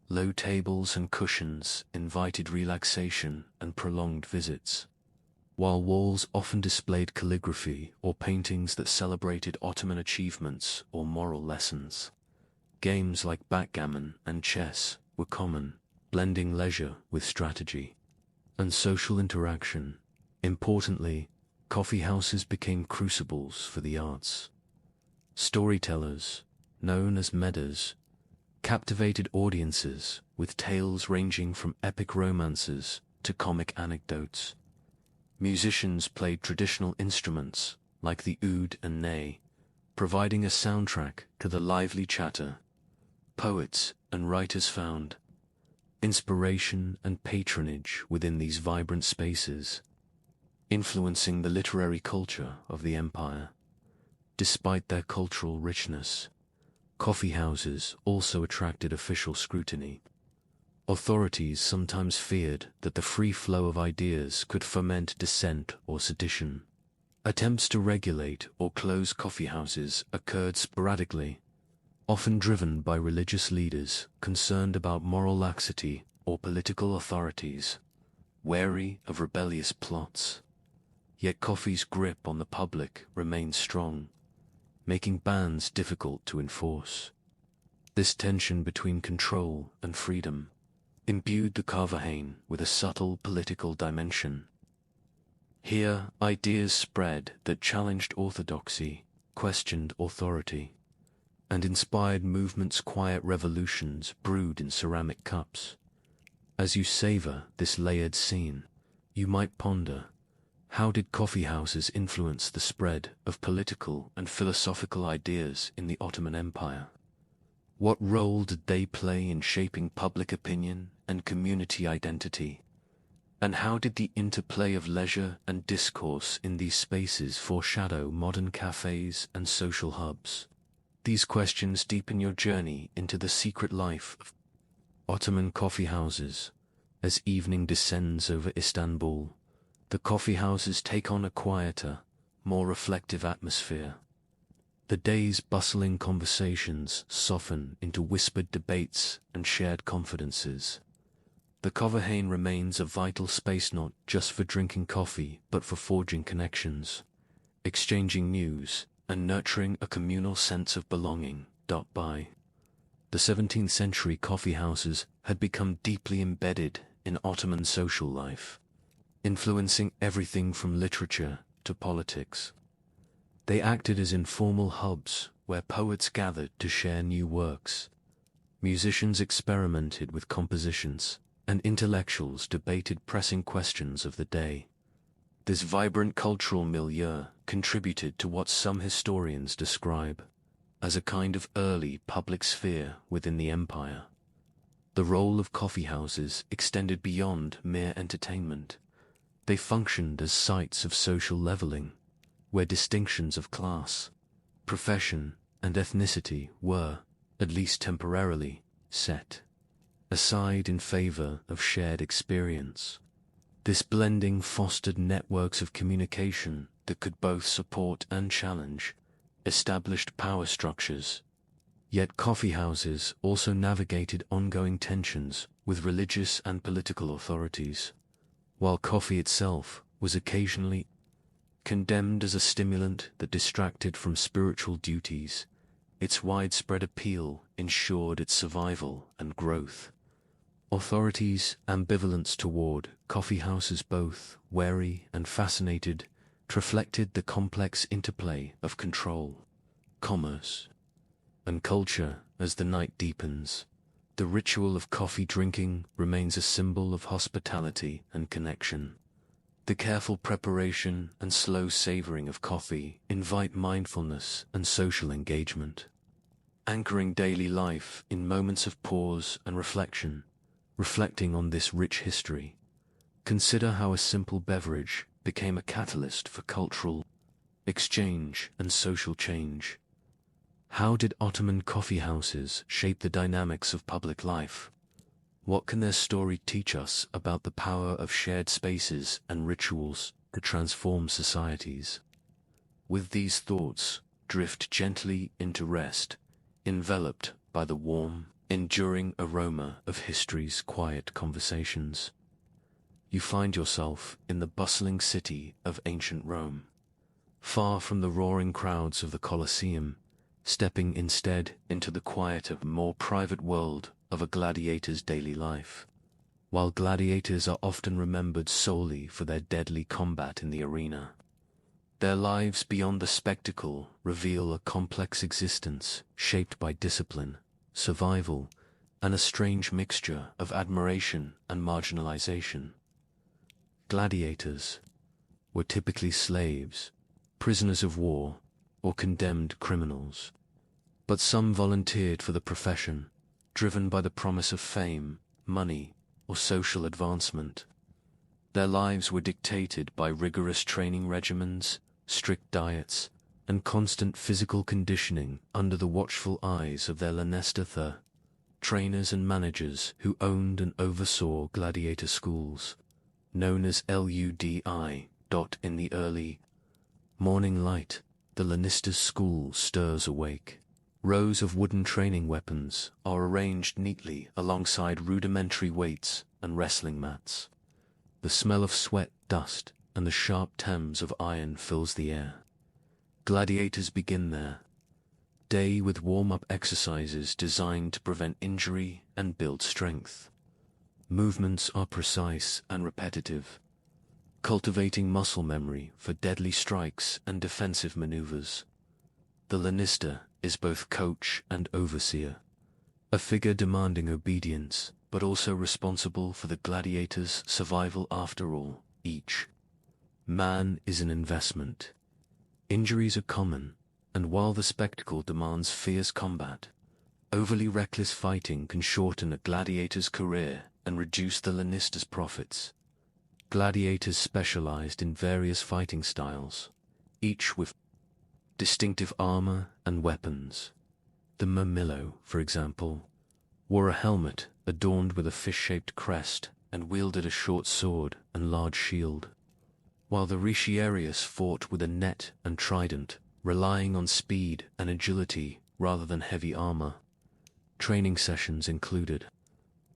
Low tables and cushions invited relaxation and prolonged visits, while walls often displayed calligraphy or paintings that celebrated Ottoman achievements or moral lessons. Games like backgammon and chess were common, blending leisure with strategy and social interaction. Importantly, coffeehouses became crucibles for the arts. Storytellers, known as Medas, captivated audiences with tales ranging from epic romances to comic anecdotes. Musicians played traditional instruments like the oud and ney, providing a soundtrack to the lively chatter. Poets and writers found inspiration and patronage within these vibrant spaces, influencing the literary culture of the empire. Despite their cultural richness, coffeehouses also attracted official scrutiny. Authorities sometimes feared that the free flow of ideas could foment dissent or sedition. Attempts to regulate or close coffeehouses occurred sporadically, often driven by religious leaders concerned about moral laxity or political authorities wary of rebellious plots. Yet coffee's grip on the public remained strong, making bans difficult to enforce. This tension between control and freedom imbued the Coverhane with a subtle political dimension. Here, ideas spread that challenged orthodoxy, questioned authority, and inspired movements. Quiet revolutions brewed in ceramic cups, As you savor this layered scene, you might ponder, how did coffee houses influence the spread of political and philosophical ideas in the Ottoman Empire? What role did they play in shaping public opinion and community identity? And how did the interplay of leisure and discourse in these spaces foreshadow modern cafes and social hubs? These questions deepen your journey into the secret life of Ottoman coffee houses. As evening descends over Istanbul, the coffee houses take on a quieter, more reflective atmosphere. The day's bustling conversations soften into whispered debates and shared confidences. The Coverhane remains a vital space not just for drinking coffee but for forging connections, exchanging news, and nurturing a communal sense of belonging. By the 17th century, coffee houses had become deeply embedded in Ottoman social life, influencing everything from literature to politics. They acted as informal hubs where poets gathered to share new works, musicians experimented with compositions, and intellectuals debated pressing questions of the day. This vibrant cultural milieu contributed to what some historians describe as a kind of early public sphere within the empire. The role of coffee houses extended beyond mere entertainment. They functioned as sites of social leveling, where distinctions of class, profession, and ethnicity were, at least temporarily, set aside in favor of shared experience. This blending fostered networks of communication that could both support and challenge established power structures. Yet coffee houses also navigated ongoing tensions with religious and political authorities. While coffee itself was occasionally condemned as a stimulant that distracted from spiritual duties, its widespread appeal ensured its survival and growth. Authorities' ambivalence toward coffee houses, both wary and fascinated, reflected the complex interplay of control, commerce, and culture. As the night deepens, the ritual of coffee drinking remains a symbol of hospitality and connection. The careful preparation and slow savoring of coffee invite mindfulness and social engagement, anchoring daily life in moments of pause and reflection. Reflecting on this rich history, consider how a simple beverage became a catalyst for cultural exchange and social change. How did Ottoman coffee houses shape the dynamics of public life? What can their story teach us about the power of shared spaces and rituals to transform societies? With these thoughts, drift gently into rest, enveloped by the warm, enduring aroma of history's quiet conversations. You find yourself in the bustling city of ancient Rome, far from the roaring crowds of the Colosseum, stepping instead into the quieter, more private world of a gladiator's daily life. While gladiators are often remembered solely for their deadly combat in the arena, their lives beyond the spectacle reveal a complex existence shaped by discipline, survival, and a strange mixture of admiration and marginalization. Gladiators were typically slaves, prisoners of war, or condemned criminals. But some volunteered for the profession, driven by the promise of fame, money, or social advancement. Their lives were dictated by rigorous training regimens, strict diets, and constant physical conditioning under the watchful eyes of their Lanester trainers and managers who owned and oversaw gladiator schools, known as Ludi. In the early morning light, the Lannister's school stirs awake. Rows of wooden training weapons are arranged neatly alongside rudimentary weights and wrestling mats. The smell of sweat, dust, and the sharp timbres of iron fills the air. Gladiators begin their day with warm-up exercises designed to prevent injury and build strength. Movements are precise and repetitive, cultivating muscle memory for deadly strikes and defensive maneuvers. The Lannister is both coach and overseer, a figure demanding obedience, but also responsible for the gladiator's survival. After all, each man is an investment. Injuries are common, and while the spectacle demands fierce combat, overly reckless fighting can shorten a gladiator's career and reduce the Lannister's profits. Gladiators specialized in various fighting styles, each with distinctive armor and weapons. The Murmillo, for example, wore a helmet adorned with a fish-shaped crest and wielded a short sword and large shield, while the Retiarius fought with a net and trident, relying on speed and agility rather than heavy armor. Training sessions included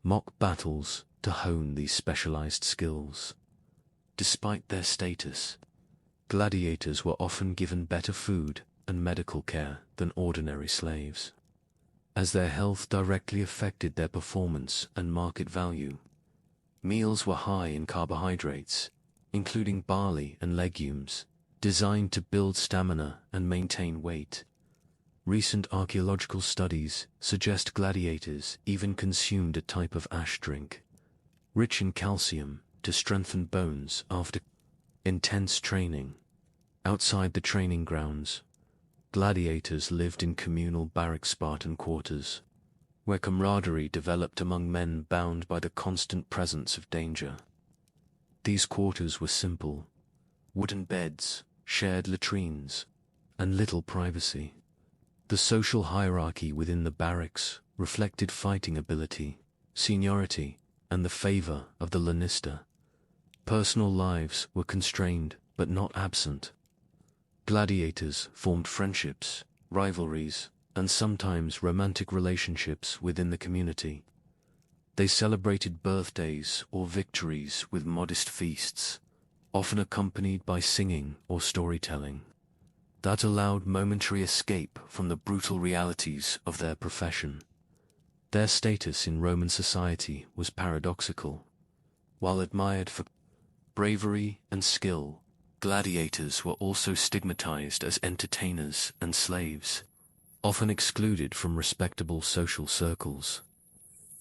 mock battles to hone these specialized skills. Despite their status, gladiators were often given better food and medical care than ordinary slaves, as their health directly affected their performance and market value. Meals were high in carbohydrates, including barley and legumes, designed to build stamina and maintain weight. Recent archaeological studies suggest gladiators even consumed a type of ash drink, rich in calcium, to strengthen bones after intense training. Outside the training grounds, gladiators lived in communal barrack Spartan quarters, where camaraderie developed among men bound by the constant presence of danger. These quarters were simple: wooden beds, shared latrines, and little privacy. The social hierarchy within the barracks reflected fighting ability, seniority, and the favor of the Lannister. Personal lives were constrained but not absent. Gladiators formed friendships, rivalries, and sometimes romantic relationships within the community. They celebrated birthdays or victories with modest feasts, often accompanied by singing or storytelling, that allowed momentary escape from the brutal realities of their profession. Their status in Roman society was paradoxical. While admired for bravery and skill, gladiators were also stigmatized as entertainers and slaves, often excluded from respectable social circles.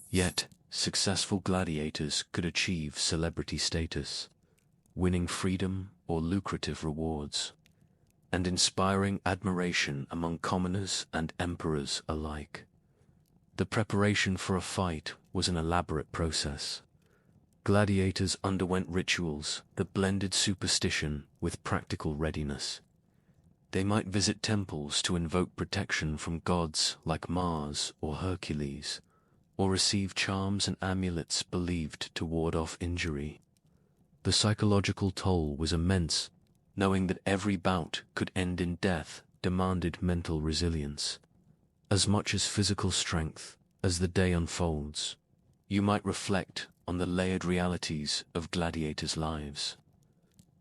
Yet, successful gladiators could achieve celebrity status, winning freedom or lucrative rewards, and inspiring admiration among commoners and emperors alike. The preparation for a fight was an elaborate process. Gladiators underwent rituals that blended superstition with practical readiness. They might visit temples to invoke protection from gods like Mars or Hercules, or receive charms and amulets believed to ward off injury. The psychological toll was immense. Knowing that every bout could end in death demanded mental resilience, as much as physical strength. As the day unfolds, you might reflect on the layered realities of gladiators' lives.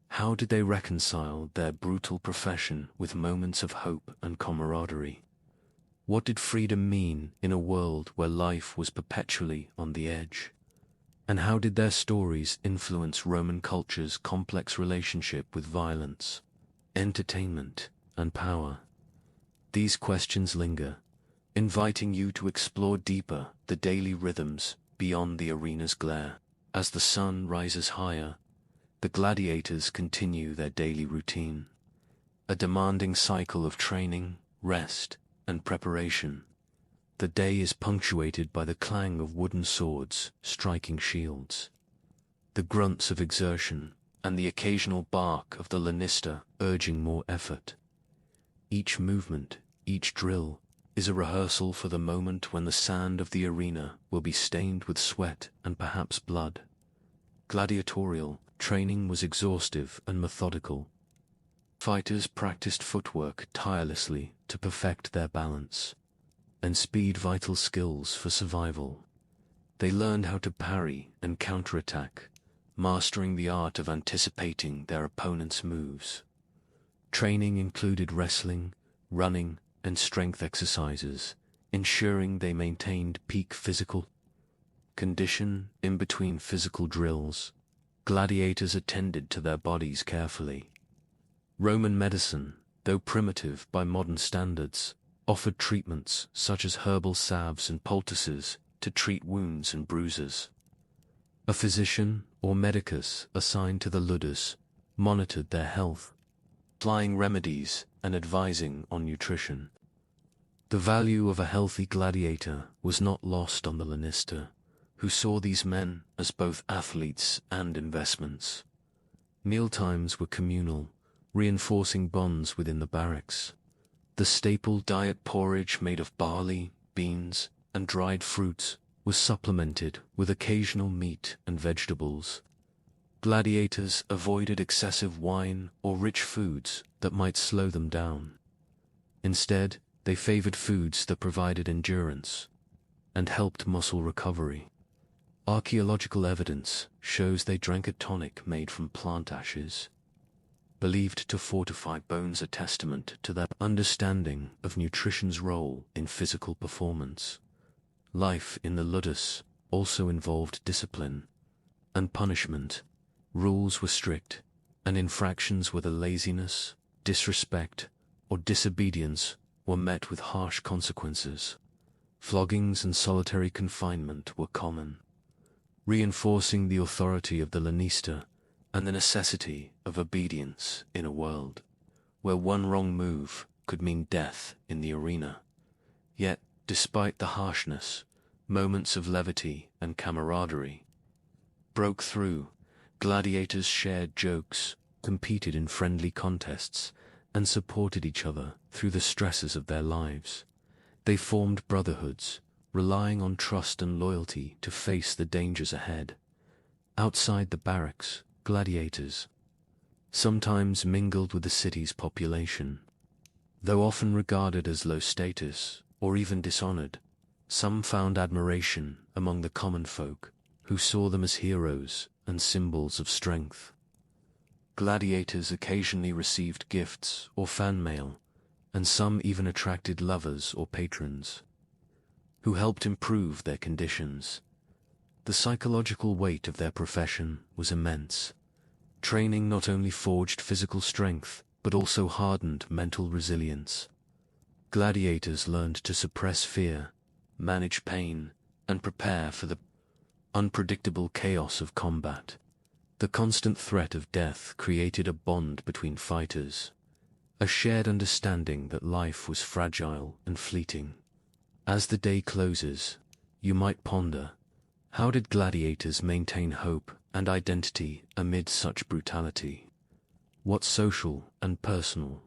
How did they reconcile their brutal profession with moments of hope and camaraderie? What did freedom mean in a world where life was perpetually on the edge? And how did their stories influence Roman culture's complex relationship with violence, entertainment, and power? These questions linger, inviting you to explore deeper the daily rhythms beyond the arena's glare. As the sun rises higher, the gladiators continue their daily routine, a demanding cycle of training, rest, and preparation. The day is punctuated by the clang of wooden swords striking shields, the grunts of exertion, and the occasional bark of the Lannister urging more effort. Each movement, each drill, is a rehearsal for the moment when the sand of the arena will be stained with sweat and perhaps blood. Gladiatorial training was exhaustive and methodical. Fighters practiced footwork tirelessly to perfect their balance, and speed vital skills for survival. They learned how to parry and counterattack, mastering the art of anticipating their opponent's moves. Training included wrestling, running, and strength exercises, ensuring they maintained peak physical condition. In between physical drills, gladiators attended to their bodies carefully. Roman medicine, though primitive by modern standards, offered treatments such as herbal salves and poultices to treat wounds and bruises. A physician or medicus assigned to the ludus monitored their health, applying remedies and advising on nutrition. The value of a healthy gladiator was not lost on the lanista, who saw these men as both athletes and investments. Mealtimes were communal, reinforcing bonds within the barracks. The staple diet porridge made of barley, beans, and dried fruits was supplemented with occasional meat and vegetables. Gladiators avoided excessive wine or rich foods that might slow them down. Instead, they favored foods that provided endurance and helped muscle recovery. Archaeological evidence shows they drank a tonic made from plant ashes, believed to fortify bones, a testament to their understanding of nutrition's role in physical performance. Life in the ludus also involved discipline and punishment. Rules were strict, and infractions, whether laziness, disrespect, or disobedience, were met with harsh consequences. Floggings and solitary confinement were common, reinforcing the authority of the lanista and the necessity of obedience in a world where one wrong move could mean death in the arena. Yet, despite the harshness, moments of levity and camaraderie broke through. Gladiators shared jokes, competed in friendly contests, and supported each other through the stresses of their lives. They formed brotherhoods, relying on trust and loyalty to face the dangers ahead. Outside the barracks, gladiators sometimes mingled with the city's population. Though often regarded as low status or even dishonored, some found admiration among the common folk, who saw them as heroes and symbols of strength. Gladiators occasionally received gifts or fan mail, and some even attracted lovers or patrons, who helped improve their conditions. The psychological weight of their profession was immense. Training not only forged physical strength, but also hardened mental resilience. Gladiators learned to suppress fear, manage pain, and prepare for the unpredictable chaos of combat. The constant threat of death created a bond between fighters, a shared understanding that life was fragile and fleeting. As the day closes, you might ponder, how did gladiators maintain hope and identity amid such brutality? What social and personal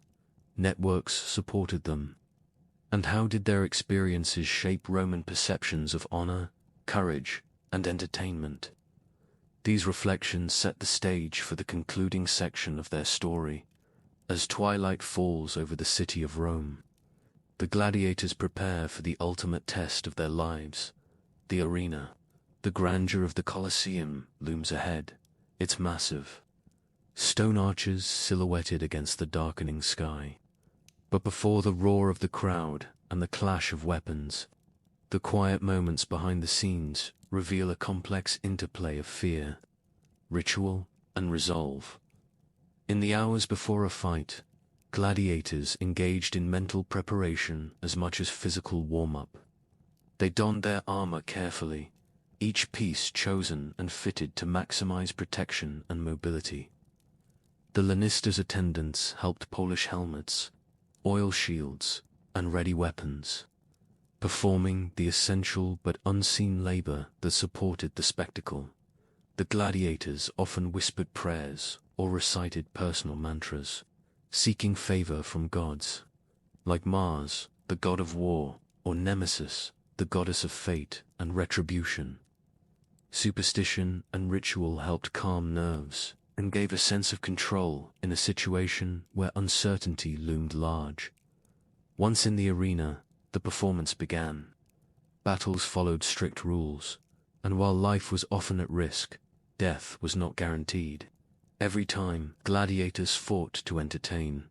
networks supported them? And how did their experiences shape Roman perceptions of honor, courage, and entertainment? These reflections set the stage for the concluding section of their story. As twilight falls over the city of Rome, the gladiators prepare for the ultimate test of their lives. The arena, the grandeur of the Colosseum, looms ahead, its massive stone arches silhouetted against the darkening sky. But before the roar of the crowd and the clash of weapons, the quiet moments behind the scenes reveal a complex interplay of fear, ritual, and resolve. In the hours before a fight, gladiators engaged in mental preparation as much as physical warm-up. They donned their armor carefully, each piece chosen and fitted to maximize protection and mobility. The lanista's attendants helped polish helmets, oil shields, and ready weapons, performing the essential but unseen labor that supported the spectacle. The gladiators often whispered prayers or recited personal mantras, seeking favor from gods, like Mars, the god of war, or Nemesis, the goddess of fate and retribution. Superstition and ritual helped calm nerves and gave a sense of control in a situation where uncertainty loomed large. Once in the arena, the performance began. Battles followed strict rules, and while life was often at risk, death was not guaranteed. Every time, gladiators fought to entertain,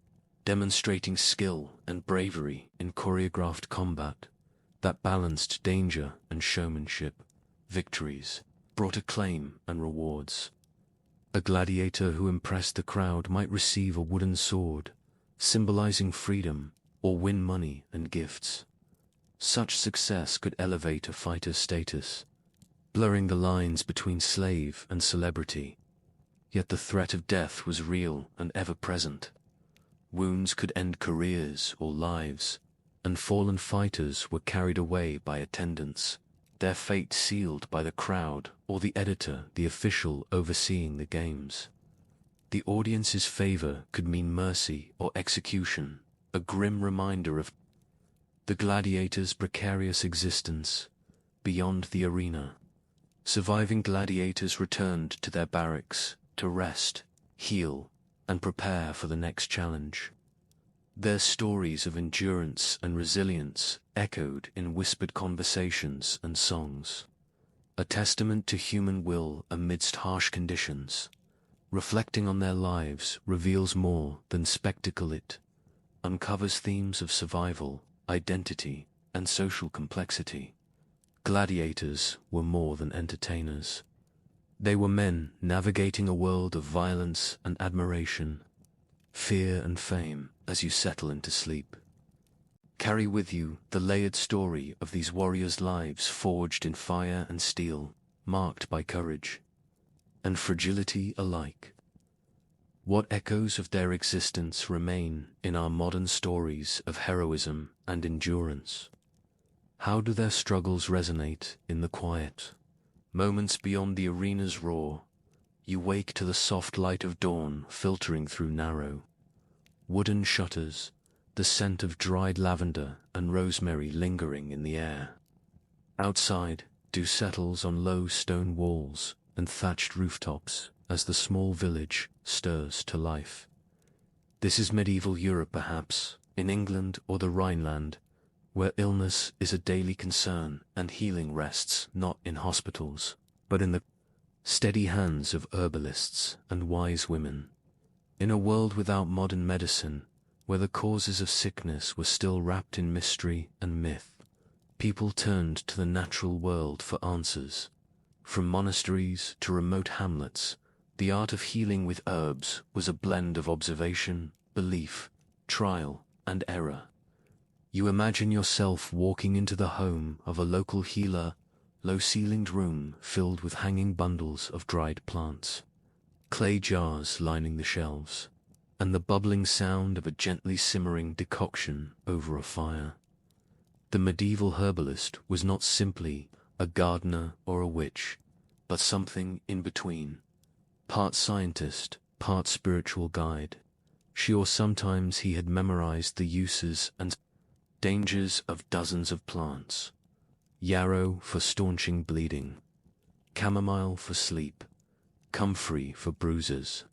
demonstrating skill and bravery in choreographed combat that balanced danger and showmanship. Victories brought acclaim and rewards. A gladiator who impressed the crowd might receive a wooden sword, symbolizing freedom, or win money and gifts. Such success could elevate a fighter's status, blurring the lines between slave and celebrity. Yet the threat of death was real and ever-present. Wounds could end careers or lives, and fallen fighters were carried away by attendants, their fate sealed by the crowd or the editor, the official overseeing the games. The audience's favor could mean mercy or execution, a grim reminder of the gladiator's precarious existence beyond the arena. Surviving gladiators returned to their barracks to rest, heal, and prepare for the next challenge. Their stories of endurance and resilience echoed in whispered conversations and songs, a testament to human will amidst harsh conditions. Reflecting on their lives reveals more than spectacle. It uncovers themes of survival, identity, and social complexity. Gladiators were more than entertainers. They were men navigating a world of violence and admiration, fear and fame as you settle into sleep. Carry with you the layered story of these warriors' lives forged in fire and steel, marked by courage and fragility alike. What echoes of their existence remain in our modern stories of heroism and endurance? How do their struggles resonate in the quiet moments beyond the arena's roar? You wake to the soft light of dawn filtering through narrow wooden shutters, the scent of dried lavender and rosemary lingering in the air. Outside, dew settles on low stone walls and thatched rooftops as the small village stirs to life. This is medieval Europe, perhaps, in England or the Rhineland, where illness is a daily concern and healing rests not in hospitals, but in the steady hands of herbalists and wise women. In a world without modern medicine, where the causes of sickness were still wrapped in mystery and myth, people turned to the natural world for answers. From monasteries to remote hamlets, the art of healing with herbs was a blend of observation, belief, trial, and error. You imagine yourself walking into the home of a local healer, low-ceilinged room filled with hanging bundles of dried plants, clay jars lining the shelves, and the bubbling sound of a gently simmering decoction over a fire. The medieval herbalist was not simply a gardener or a witch, but something in between, part scientist, part spiritual guide. Sure, sometimes he had memorized the uses and dangers of dozens of plants. Yarrow for staunching bleeding, chamomile for sleep, comfrey for bruises.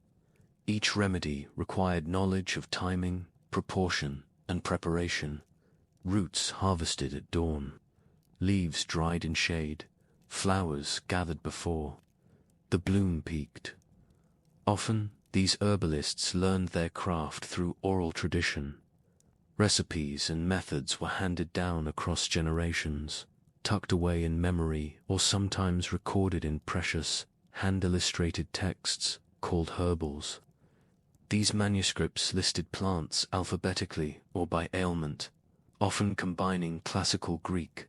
Each remedy required knowledge of timing, proportion, and preparation. Roots harvested at dawn, leaves dried in shade, flowers gathered before the bloom peaked. Often, these herbalists learned their craft through oral tradition. Recipes and methods were handed down across generations, tucked away in memory or sometimes recorded in precious, hand-illustrated texts called herbals. These manuscripts listed plants alphabetically or by ailment, often combining classical Greek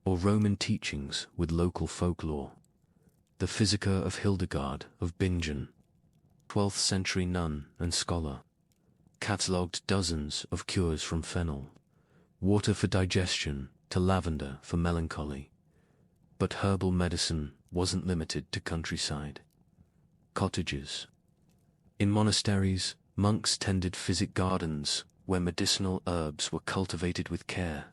or Roman teachings with local folklore. The Physica of Hildegard of Bingen, 12th century nun and scholar, catalogued dozens of cures from fennel, water for digestion to lavender for melancholy. But herbal medicine wasn't limited to countryside cottages. In monasteries, monks tended physic gardens where medicinal herbs were cultivated with care.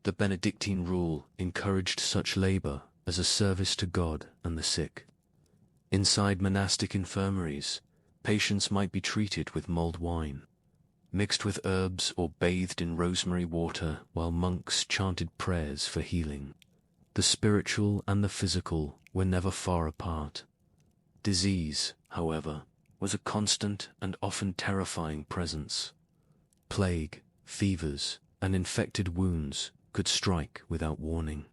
The Benedictine rule encouraged such labor as a service to God and the sick. Inside monastic infirmaries, patients might be treated with mulled wine, mixed with herbs or bathed in rosemary water while monks chanted prayers for healing. The spiritual and the physical were never far apart. Disease, however, was a constant and often terrifying presence. Plague, fevers, and infected wounds could strike without warning.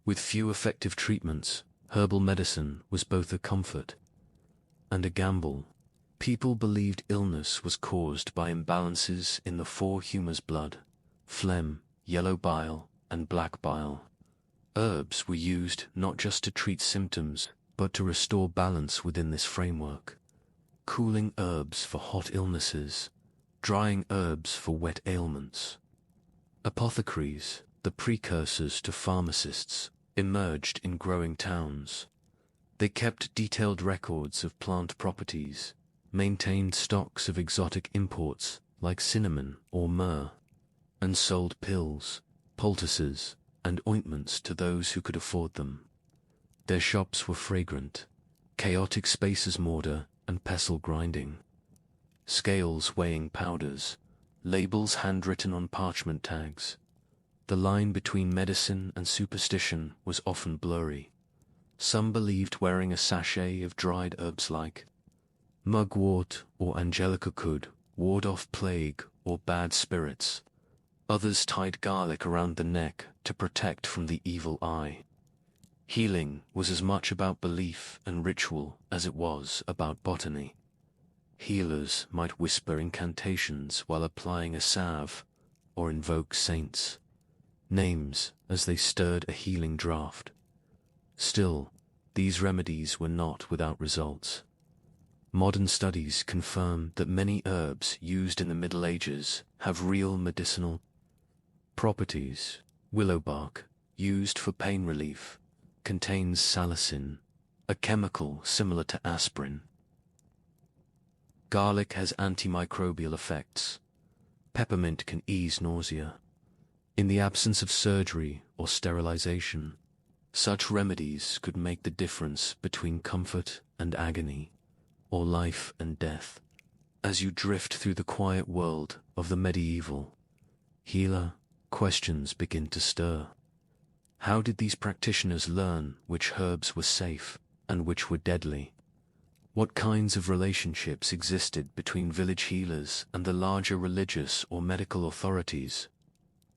With few effective treatments, herbal medicine was both a comfort and a gamble. People believed illness was caused by imbalances in the four humors: blood, phlegm, yellow bile, and black bile. Herbs were used not just to treat symptoms, but to restore balance within this framework. Cooling herbs for hot illnesses, drying herbs for wet ailments. Apothecaries, the precursors to pharmacists, emerged in growing towns. They kept detailed records of plant properties, maintained stocks of exotic imports like cinnamon or myrrh, and sold pills, poultices, and ointments to those who could afford them. Their shops were fragrant, chaotic spaces mortar and pestle grinding, scales weighing powders, labels handwritten on parchment tags. The line between medicine and superstition was often blurry. Some believed wearing a sachet of dried herbs like mugwort or angelica could ward off plague or bad spirits. Others tied garlic around the neck to protect from the evil eye. Healing was as much about belief and ritual as it was about botany. Healers might whisper incantations while applying a salve or invoke saints' names as they stirred a healing draught. Still, these remedies were not without results. Modern studies confirm that many herbs used in the Middle Ages have real medicinal properties. Willow bark, used for pain relief, contains salicin, a chemical similar to aspirin. Garlic has antimicrobial effects. Peppermint can ease nausea. In the absence of surgery or sterilization, such remedies could make the difference between comfort and agony, or life and death. As you drift through the quiet world of the medieval healer, questions begin to stir. How did these practitioners learn which herbs were safe and which were deadly? What kinds of relationships existed between village healers and the larger religious or medical authorities?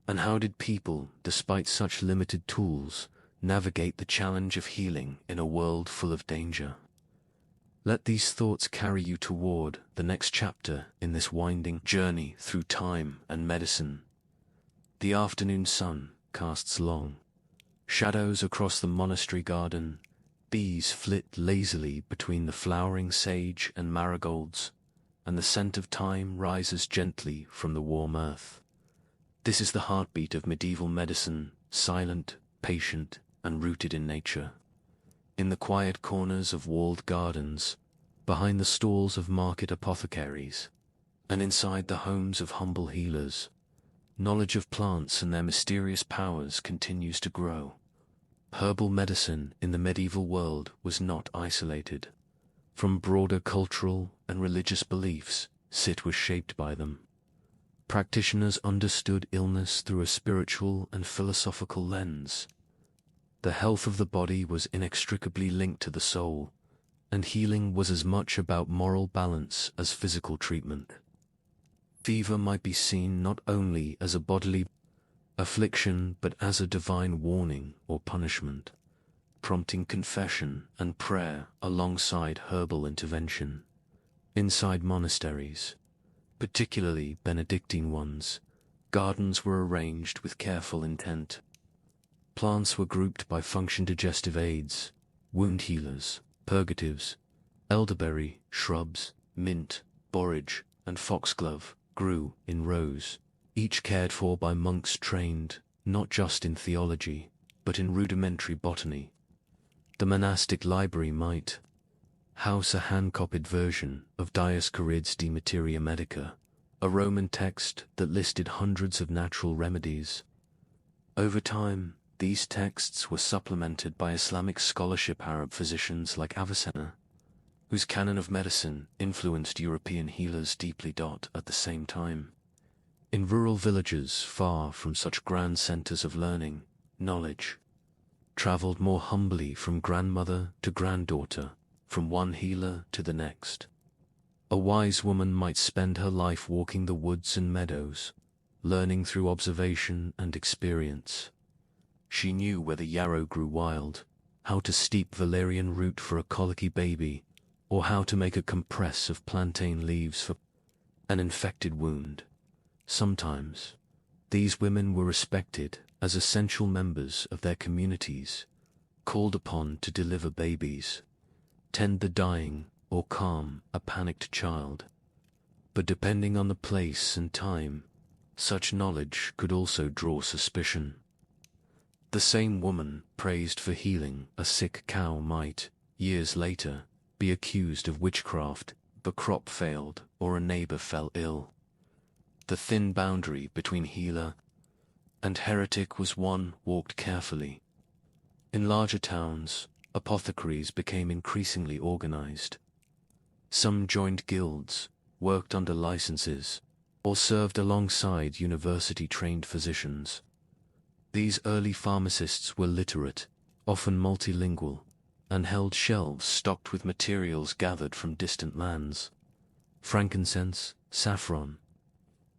And how did people, despite such limited tools, navigate the challenge of healing in a world full of danger? Let these thoughts carry you toward the next chapter in this winding journey through time and medicine. The afternoon sun casts long shadows across the monastery garden. Bees flit lazily between the flowering sage and marigolds, and the scent of thyme rises gently from the warm earth. This is the heartbeat of medieval medicine, silent, patient, and rooted in nature. In the quiet corners of walled gardens, behind the stalls of market apothecaries, and inside the homes of humble healers, knowledge of plants and their mysterious powers continues to grow. Herbal medicine in the medieval world was not isolated. From broader cultural and religious beliefs, it was shaped by them. Practitioners understood illness through a spiritual and philosophical lens. The health of the body was inextricably linked to the soul, and healing was as much about moral balance as physical treatment. Fever might be seen not only as a bodily affliction but as a divine warning or punishment, prompting confession and prayer alongside herbal intervention. Inside monasteries, particularly Benedictine ones, gardens were arranged with careful intent. Plants were grouped by function: digestive aids, wound healers, purgatives, elderberry, shrubs, mint, borage, and foxglove grew in rows, each cared for by monks trained not just in theology, but in rudimentary botany. The monastic library might house a hand-copied version of Dioscorides de Materia Medica, a Roman text that listed hundreds of natural remedies. Over time, these texts were supplemented by Islamic scholarship. Arab physicians like Avicenna, whose canon of medicine influenced European healers deeply. At the same time, in rural villages far from such grand centers of learning, knowledge traveled more humbly from grandmother to granddaughter, from one healer to the next. A wise woman might spend her life walking the woods and meadows, learning through observation and experience. She knew where the yarrow grew wild, how to steep valerian root for a colicky baby, or how to make a compress of plantain leaves for an infected wound. Sometimes, these women were respected as essential members of their communities, called upon to deliver babies, tend the dying, or calm a panicked child. But depending on the place and time, such knowledge could also draw suspicion. The same woman praised for healing a sick cow might, years later, be accused of witchcraft, the crop failed, or a neighbor fell ill. The thin boundary between healer and heretic was one walked carefully. In larger towns, apothecaries became increasingly organized. Some joined guilds, worked under licenses, or served alongside university-trained physicians. These early pharmacists were literate, often multilingual, and held shelves stocked with materials gathered from distant lands. Frankincense, saffron,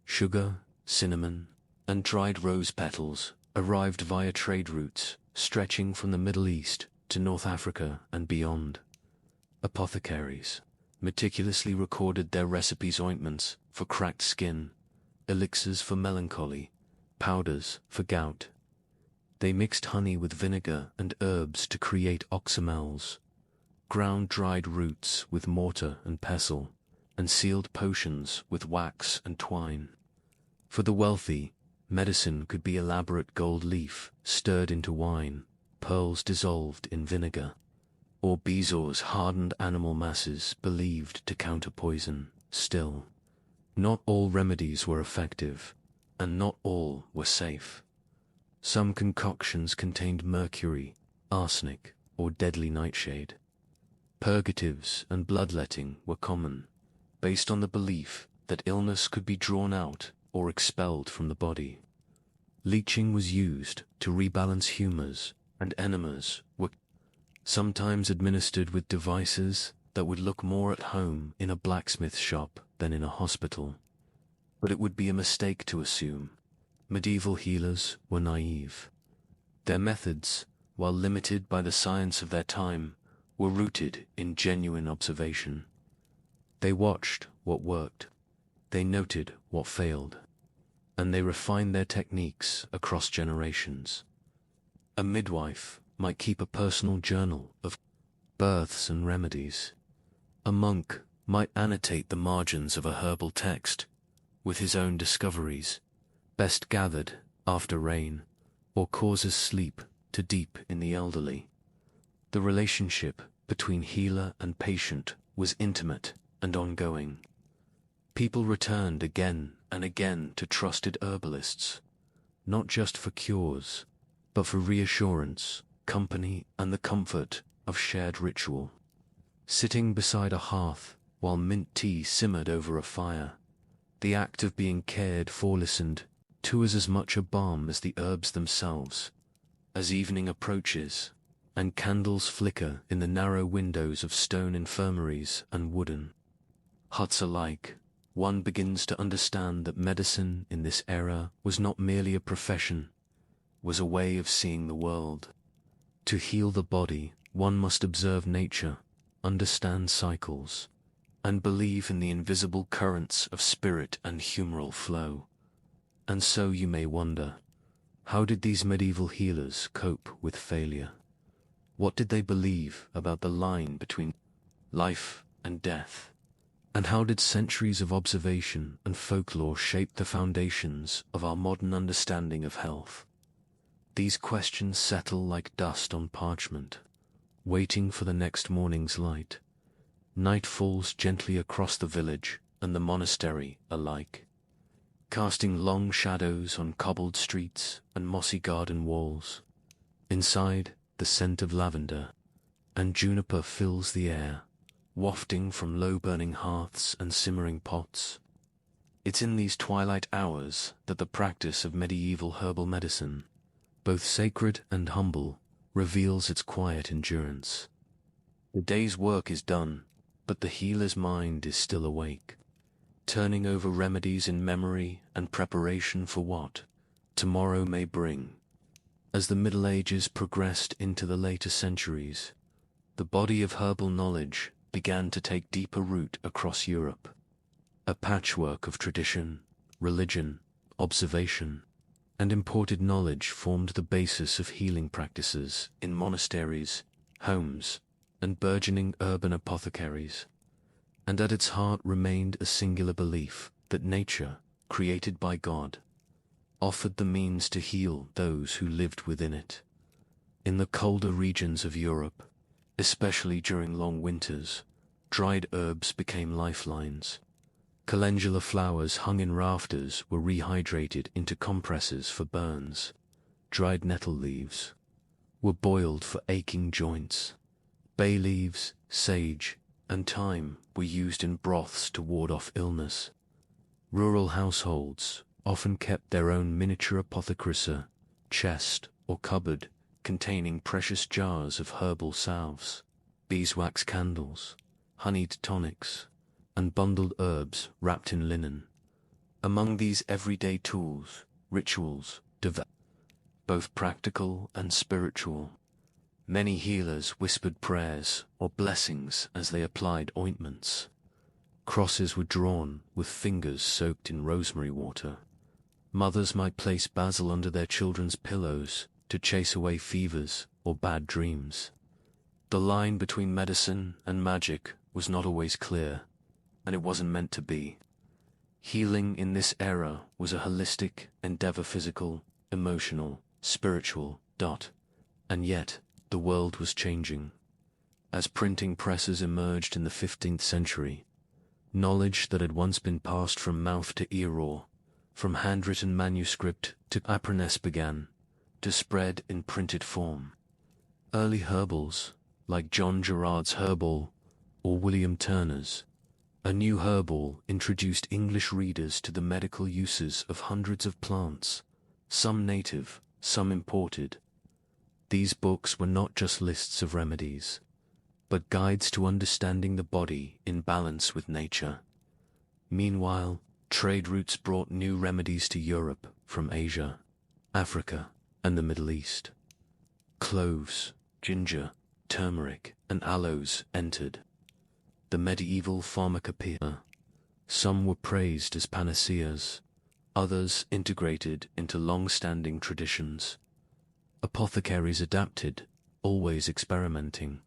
sugar, cinnamon, and dried rose petals arrived via trade routes stretching from the Middle East to North Africa and beyond. Apothecaries meticulously recorded their recipes: ointments for cracked skin, elixirs for melancholy, powders for gout. They mixed honey with vinegar and herbs to create oxymels, ground dried roots with mortar and pestle, and sealed potions with wax and twine. For the wealthy, medicine could be elaborate gold leaf stirred into wine, pearls dissolved in vinegar, or bezoars, hardened animal masses believed to counter poison. Still, not all remedies were effective, and not all were safe. Some concoctions contained mercury, arsenic, or deadly nightshade. Purgatives and bloodletting were common, based on the belief that illness could be drawn out or expelled from the body. Leeching was used to rebalance humors, and enemas were sometimes administered with devices that would look more at home in a blacksmith shop than in a hospital. But it would be a mistake to assume medieval healers were naive. Their methods, while limited by the science of their time, were rooted in genuine observation. They watched what worked, they noted what failed, and they refined their techniques across generations. A midwife might keep a personal journal of births and remedies. A monk might annotate the margins of a herbal text with his own discoveries, best gathered after rain, or causes sleep to deep in the elderly. The relationship between healer and patient was intimate and ongoing. People returned again and again to trusted herbalists, not just for cures, but for reassurance, company, and the comfort of shared ritual. Sitting beside a hearth while mint tea simmered over a fire, the act of being cared for listened to is as much a balm as the herbs themselves. As evening approaches, and candles flicker in the narrow windows of stone infirmaries and wooden huts alike, one begins to understand that medicine in this era was not merely a profession, was a way of seeing the world. To heal the body, one must observe nature, understand cycles, and believe in the invisible currents of spirit and humoral flow. And so you may wonder, how did these medieval healers cope with failure? What did they believe about the line between life and death? And how did centuries of observation and folklore shape the foundations of our modern understanding of health? These questions settle like dust on parchment, waiting for the next morning's light. Night falls gently across the village and the monastery alike, casting long shadows on cobbled streets and mossy garden walls. Inside, the scent of lavender and juniper fills the air, wafting from low-burning hearths and simmering pots. It's in these twilight hours that the practice of medieval herbal medicine, both sacred and humble, reveals its quiet endurance. The day's work is done, but the healer's mind is still awake, turning over remedies in memory and preparation for what tomorrow may bring. As the Middle Ages progressed into the later centuries, the body of herbal knowledge began to take deeper root across Europe. A patchwork of tradition, religion, observation, and imported knowledge formed the basis of healing practices in monasteries, homes, and burgeoning urban apothecaries. And at its heart remained a singular belief that nature, created by God, offered the means to heal those who lived within it. In the colder regions of Europe, especially during long winters, dried herbs became lifelines. Calendula flowers hung in rafters were rehydrated into compresses for burns. Dried nettle leaves were boiled for aching joints. Bay leaves, sage, and thyme were used in broths to ward off illness. Rural households often kept their own miniature apothecary, chest, or cupboard containing precious jars of herbal salves, beeswax candles, honeyed tonics, and bundled herbs wrapped in linen. Among these everyday tools, rituals, both practical and spiritual, many healers whispered prayers or blessings as they applied ointments. Crosses were drawn with fingers soaked in rosemary water. Mothers might place basil under their children's pillows to chase away fevers or bad dreams. The line between medicine and magic was not always clear, and it wasn't meant to be. Healing in this era was a holistic endeavor, physical, emotional, spiritual. And yet, the world was changing. As printing presses emerged in the 15th century, knowledge that had once been passed from mouth to ear or from handwritten manuscript to apprentice began to spread in printed form. Early herbals, like John Gerard's herbal or William Turner's, a new herbal introduced English readers to the medical uses of hundreds of plants, some native, some imported. These books were not just lists of remedies, but guides to understanding the body in balance with nature. Meanwhile, trade routes brought new remedies to Europe from Asia, Africa, and the Middle East. Cloves, ginger, turmeric, and aloes entered the medieval pharmacopoeia. Some were praised as panaceas, others integrated into long-standing traditions. Apothecaries adapted, always experimenting,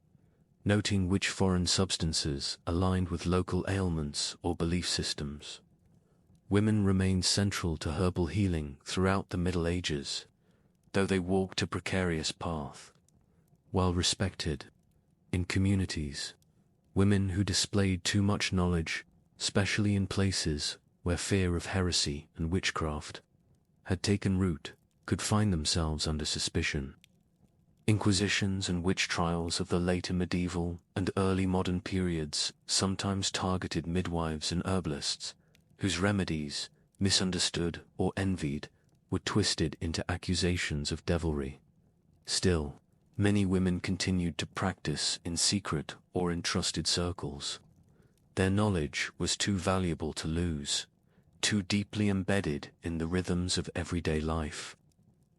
noting which foreign substances aligned with local ailments or belief systems. Women remained central to herbal healing throughout the Middle Ages, though they walked a precarious path. While respected in communities, women who displayed too much knowledge, especially in places where fear of heresy and witchcraft had taken root, could find themselves under suspicion. Inquisitions and witch trials of the later medieval and early modern periods sometimes targeted midwives and herbalists, whose remedies, misunderstood or envied, were twisted into accusations of devilry. Still, many women continued to practice in secret or in trusted circles. Their knowledge was too valuable to lose, too deeply embedded in the rhythms of everyday life.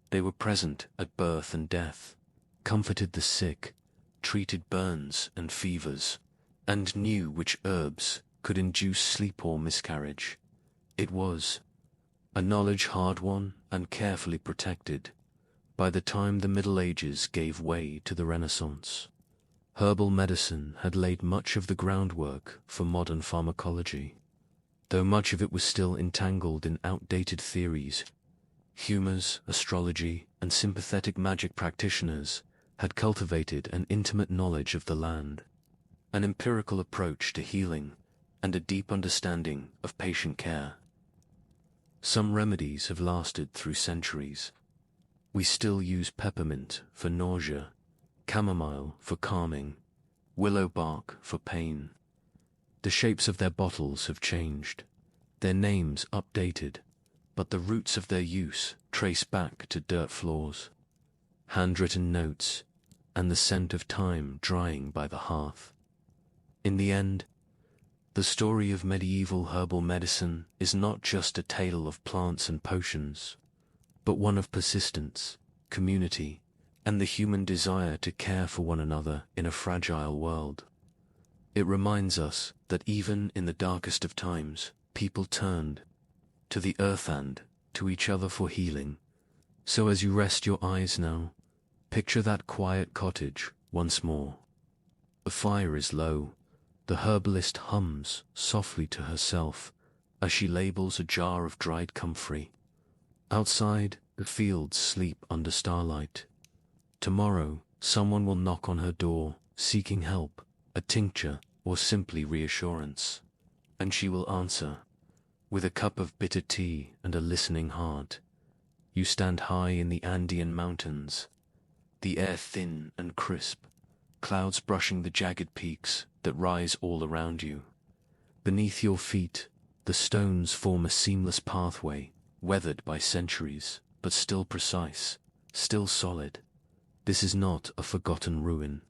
They were present at birth and death, comforted the sick, treated burns and fevers, and knew which herbs could induce sleep or miscarriage. It was a knowledge hard-won and carefully protected. By the time the Middle Ages gave way to the Renaissance, herbal medicine had laid much of the groundwork for modern pharmacology. Though much of it was still entangled in outdated theories, humors, astrology, and sympathetic magic practitioners had cultivated an intimate knowledge of the land, an empirical approach to healing, and a deep understanding of patient care. Some remedies have lasted through centuries. We still use peppermint for nausea, chamomile for calming, willow bark for pain. The shapes of their bottles have changed, their names updated, but the roots of their use trace back to dirt floors, handwritten notes, and the scent of thyme drying by the hearth. In the end, the story of medieval herbal medicine is not just a tale of plants and potions, but one of persistence, community, and the human desire to care for one another in a fragile world. It reminds us that even in the darkest of times, people turned to the earth and to each other for healing. So as you rest your eyes now, picture that quiet cottage once more. The fire is low. The herbalist hums softly to herself as she labels a jar of dried comfrey. Outside, the fields sleep under starlight. Tomorrow, someone will knock on her door, seeking help, a tincture, or simply reassurance. And she will answer, with a cup of bitter tea and a listening heart. You stand high in the Andean mountains, the air thin and crisp, clouds brushing the jagged peaks that rise all around you. Beneath your feet, the stones form a seamless pathway, weathered by centuries, but still precise, still solid. This is not a forgotten ruin.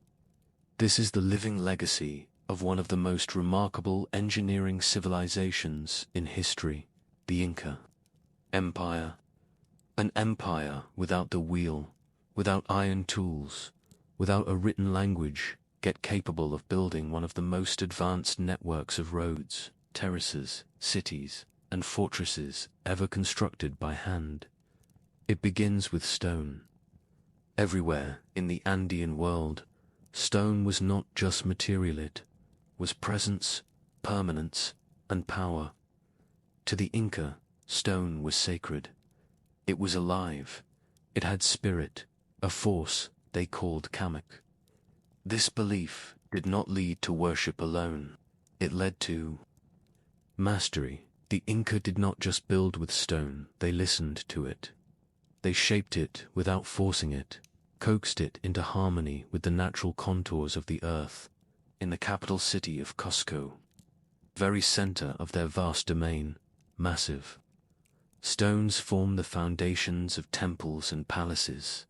This is the living legacy of one of the most remarkable engineering civilizations in history, the Inca Empire. An empire without the wheel, without iron tools, without a written language, yet capable of building one of the most advanced networks of roads, terraces, cities, and fortresses ever constructed by hand. It begins with stone. Everywhere in the Andean world, stone was not just material, it was presence, permanence, and power. To the Inca, stone was sacred. It was alive. It had spirit, a force they called kamek. This belief did not lead to worship alone. It led to mastery. The Inca did not just build with stone, they listened to it. They shaped it without forcing it, coaxed it into harmony with the natural contours of the earth. In the capital city of Cusco, very center of their vast domain, massive, stones form the foundations of temples and palaces.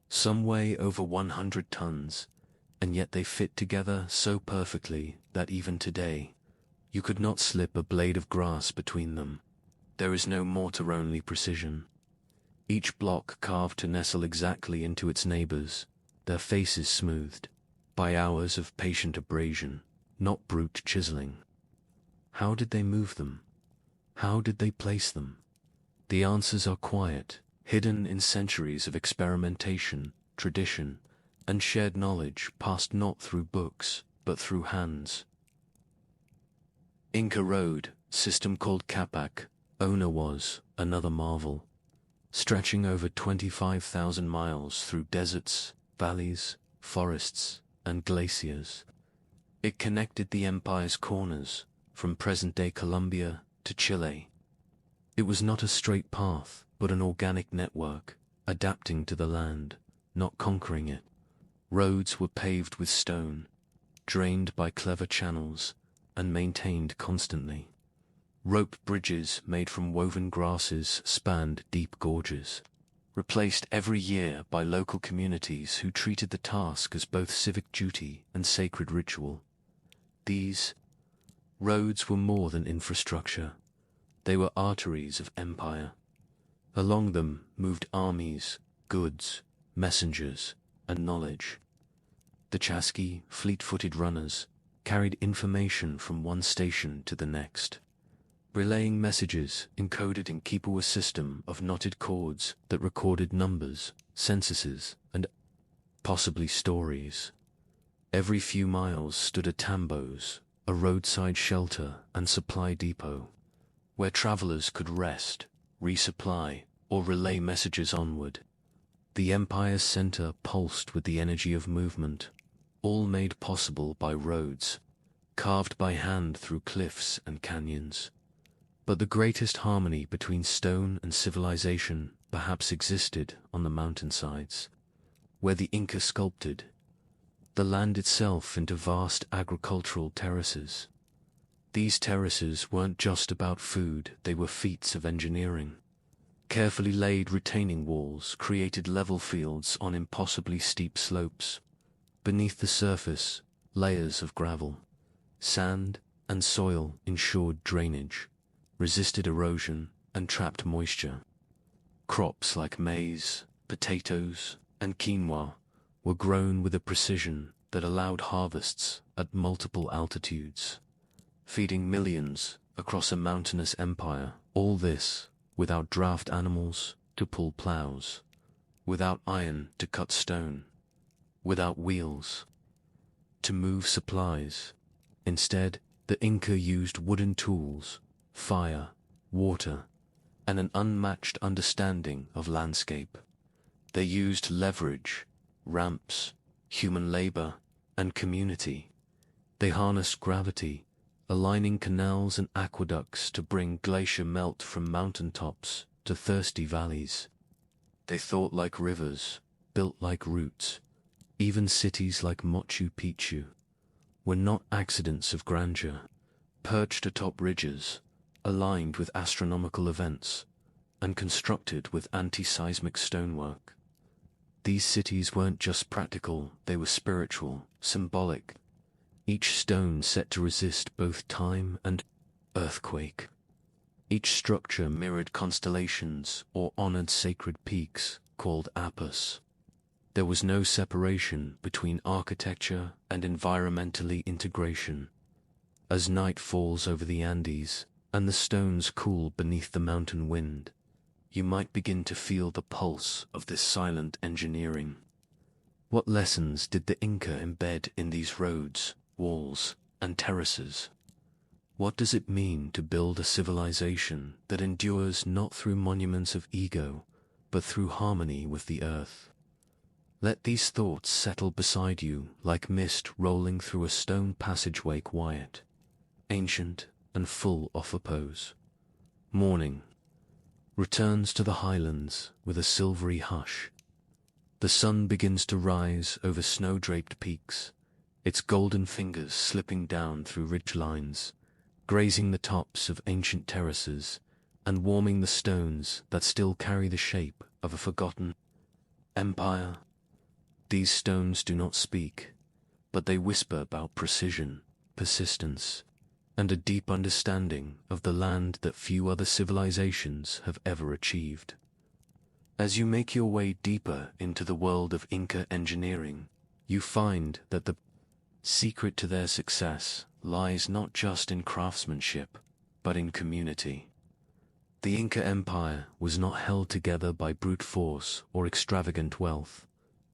Some weigh over 100 tons, and yet they fit together so perfectly that even today, you could not slip a blade of grass between them. There is no mortar-only precision. Each block carved to nestle exactly into its neighbors, their faces smoothed by hours of patient abrasion, not brute chiseling. How did they move them? How did they place them? The answers are quiet, hidden in centuries of experimentation, tradition, and shared knowledge passed not through books, but through hands. Inca Road, system called Capac, owner was another marvel, stretching over 25,000 miles through deserts, valleys, forests, and glaciers. It connected the empire's corners, from present-day Colombia to Chile. It was not a straight path, but an organic network, adapting to the land, not conquering it. Roads were paved with stone, drained by clever channels, and maintained constantly. Rope bridges made from woven grasses spanned deep gorges, replaced every year by local communities who treated the task as both civic duty and sacred ritual. These roads were more than infrastructure. They were arteries of empire. Along them moved armies, goods, messengers, and knowledge. The chasqui, fleet-footed runners, carried information from one station to the next, relaying messages encoded in Kipawa system of knotted cords that recorded numbers, censuses, and possibly stories. Every few miles stood a tambos, a roadside shelter and supply depot, where travelers could rest, resupply, or relay messages onward. The empire's center pulsed with the energy of movement, all made possible by roads, carved by hand through cliffs and canyons. But the greatest harmony between stone and civilization perhaps existed on the mountainsides, where the Inca sculpted the land itself into vast agricultural terraces. These terraces weren't just about food, they were feats of engineering. Carefully laid retaining walls created level fields on impossibly steep slopes. Beneath the surface, layers of gravel, sand, and soil ensured drainage, resisted erosion, and trapped moisture. Crops like maize, potatoes, and quinoa were grown with a precision that allowed harvests at multiple altitudes, feeding millions across a mountainous empire. All this without draft animals to pull plows, without iron to cut stone, without wheels to move supplies. Instead, the Inca used wooden tools, fire, water, and an unmatched understanding of landscape. They used leverage, ramps, human labor, and community. They harnessed gravity, aligning canals and aqueducts to bring glacier melt from mountain tops to thirsty valleys. They thought like rivers, built like roots. Even cities like Machu Picchu were not accidents of grandeur, perched atop ridges, aligned with astronomical events, and constructed with anti-seismic stonework. These cities weren't just practical, they were spiritual, symbolic, each stone set to resist both time and earthquake. Each structure mirrored constellations or honored sacred peaks called apus. There was no separation between architecture and environmentally integration. As night falls over the Andes and the stones cool beneath the mountain wind, you might begin to feel the pulse of this silent engineering. What lessons did the Inca embed in these roads, walls, and terraces? What does it mean to build a civilization that endures not through monuments of ego, but through harmony with the earth? Let these thoughts settle beside you like mist rolling through a stone passageway, quiet, ancient, and full of repose. Morning returns to the highlands with a silvery hush. The sun begins to rise over snow-draped peaks, its golden fingers slipping down through ridgelines, grazing the tops of ancient terraces and warming the stones that still carry the shape of a forgotten empire. These stones do not speak, but they whisper about precision, persistence, and a deep understanding of the land that few other civilizations have ever achieved. As you make your way deeper into the world of Inca engineering, you find that the secret to their success lies not just in craftsmanship, but in community. The Inca Empire was not held together by brute force or extravagant wealth,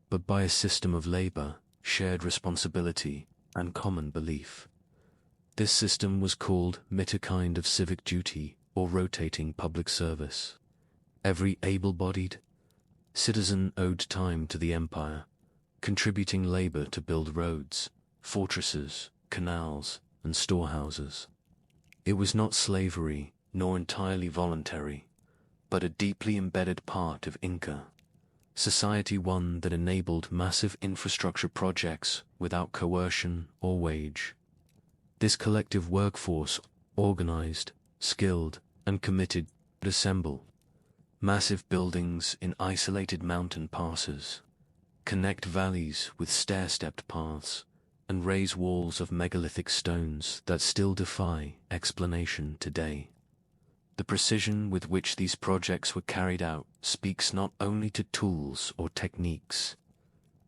but by a system of labor, shared responsibility, and common belief. This system was called mitakind of civic duty or rotating public service. Every able-bodied citizen owed time to the empire, contributing labor to build roads, fortresses, canals, and storehouses. It was not slavery, nor entirely voluntary, but a deeply embedded part of Inca society, one that enabled massive infrastructure projects without coercion or wage. This collective workforce, organized, skilled, and committed, would assemble massive buildings in isolated mountain passes, connect valleys with stair-stepped paths, and raise walls of megalithic stones that still defy explanation today. The precision with which these projects were carried out speaks not only to tools or techniques,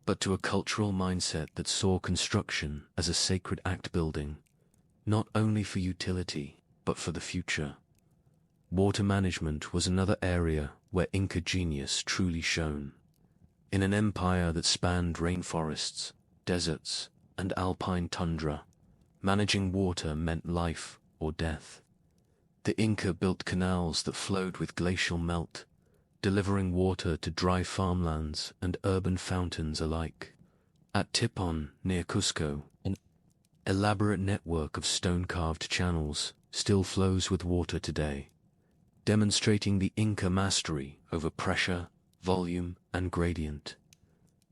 but to a cultural mindset that saw construction as a sacred act, building not only for utility, but for the future. Water management was another area where Inca genius truly shone. In an empire that spanned rainforests, deserts, and alpine tundra, managing water meant life or death. The Inca built canals that flowed with glacial melt, delivering water to dry farmlands and urban fountains alike. At Tipon, near Cusco, an elaborate network of stone-carved channels still flows with water today, demonstrating the Inca mastery over pressure, volume, and gradient.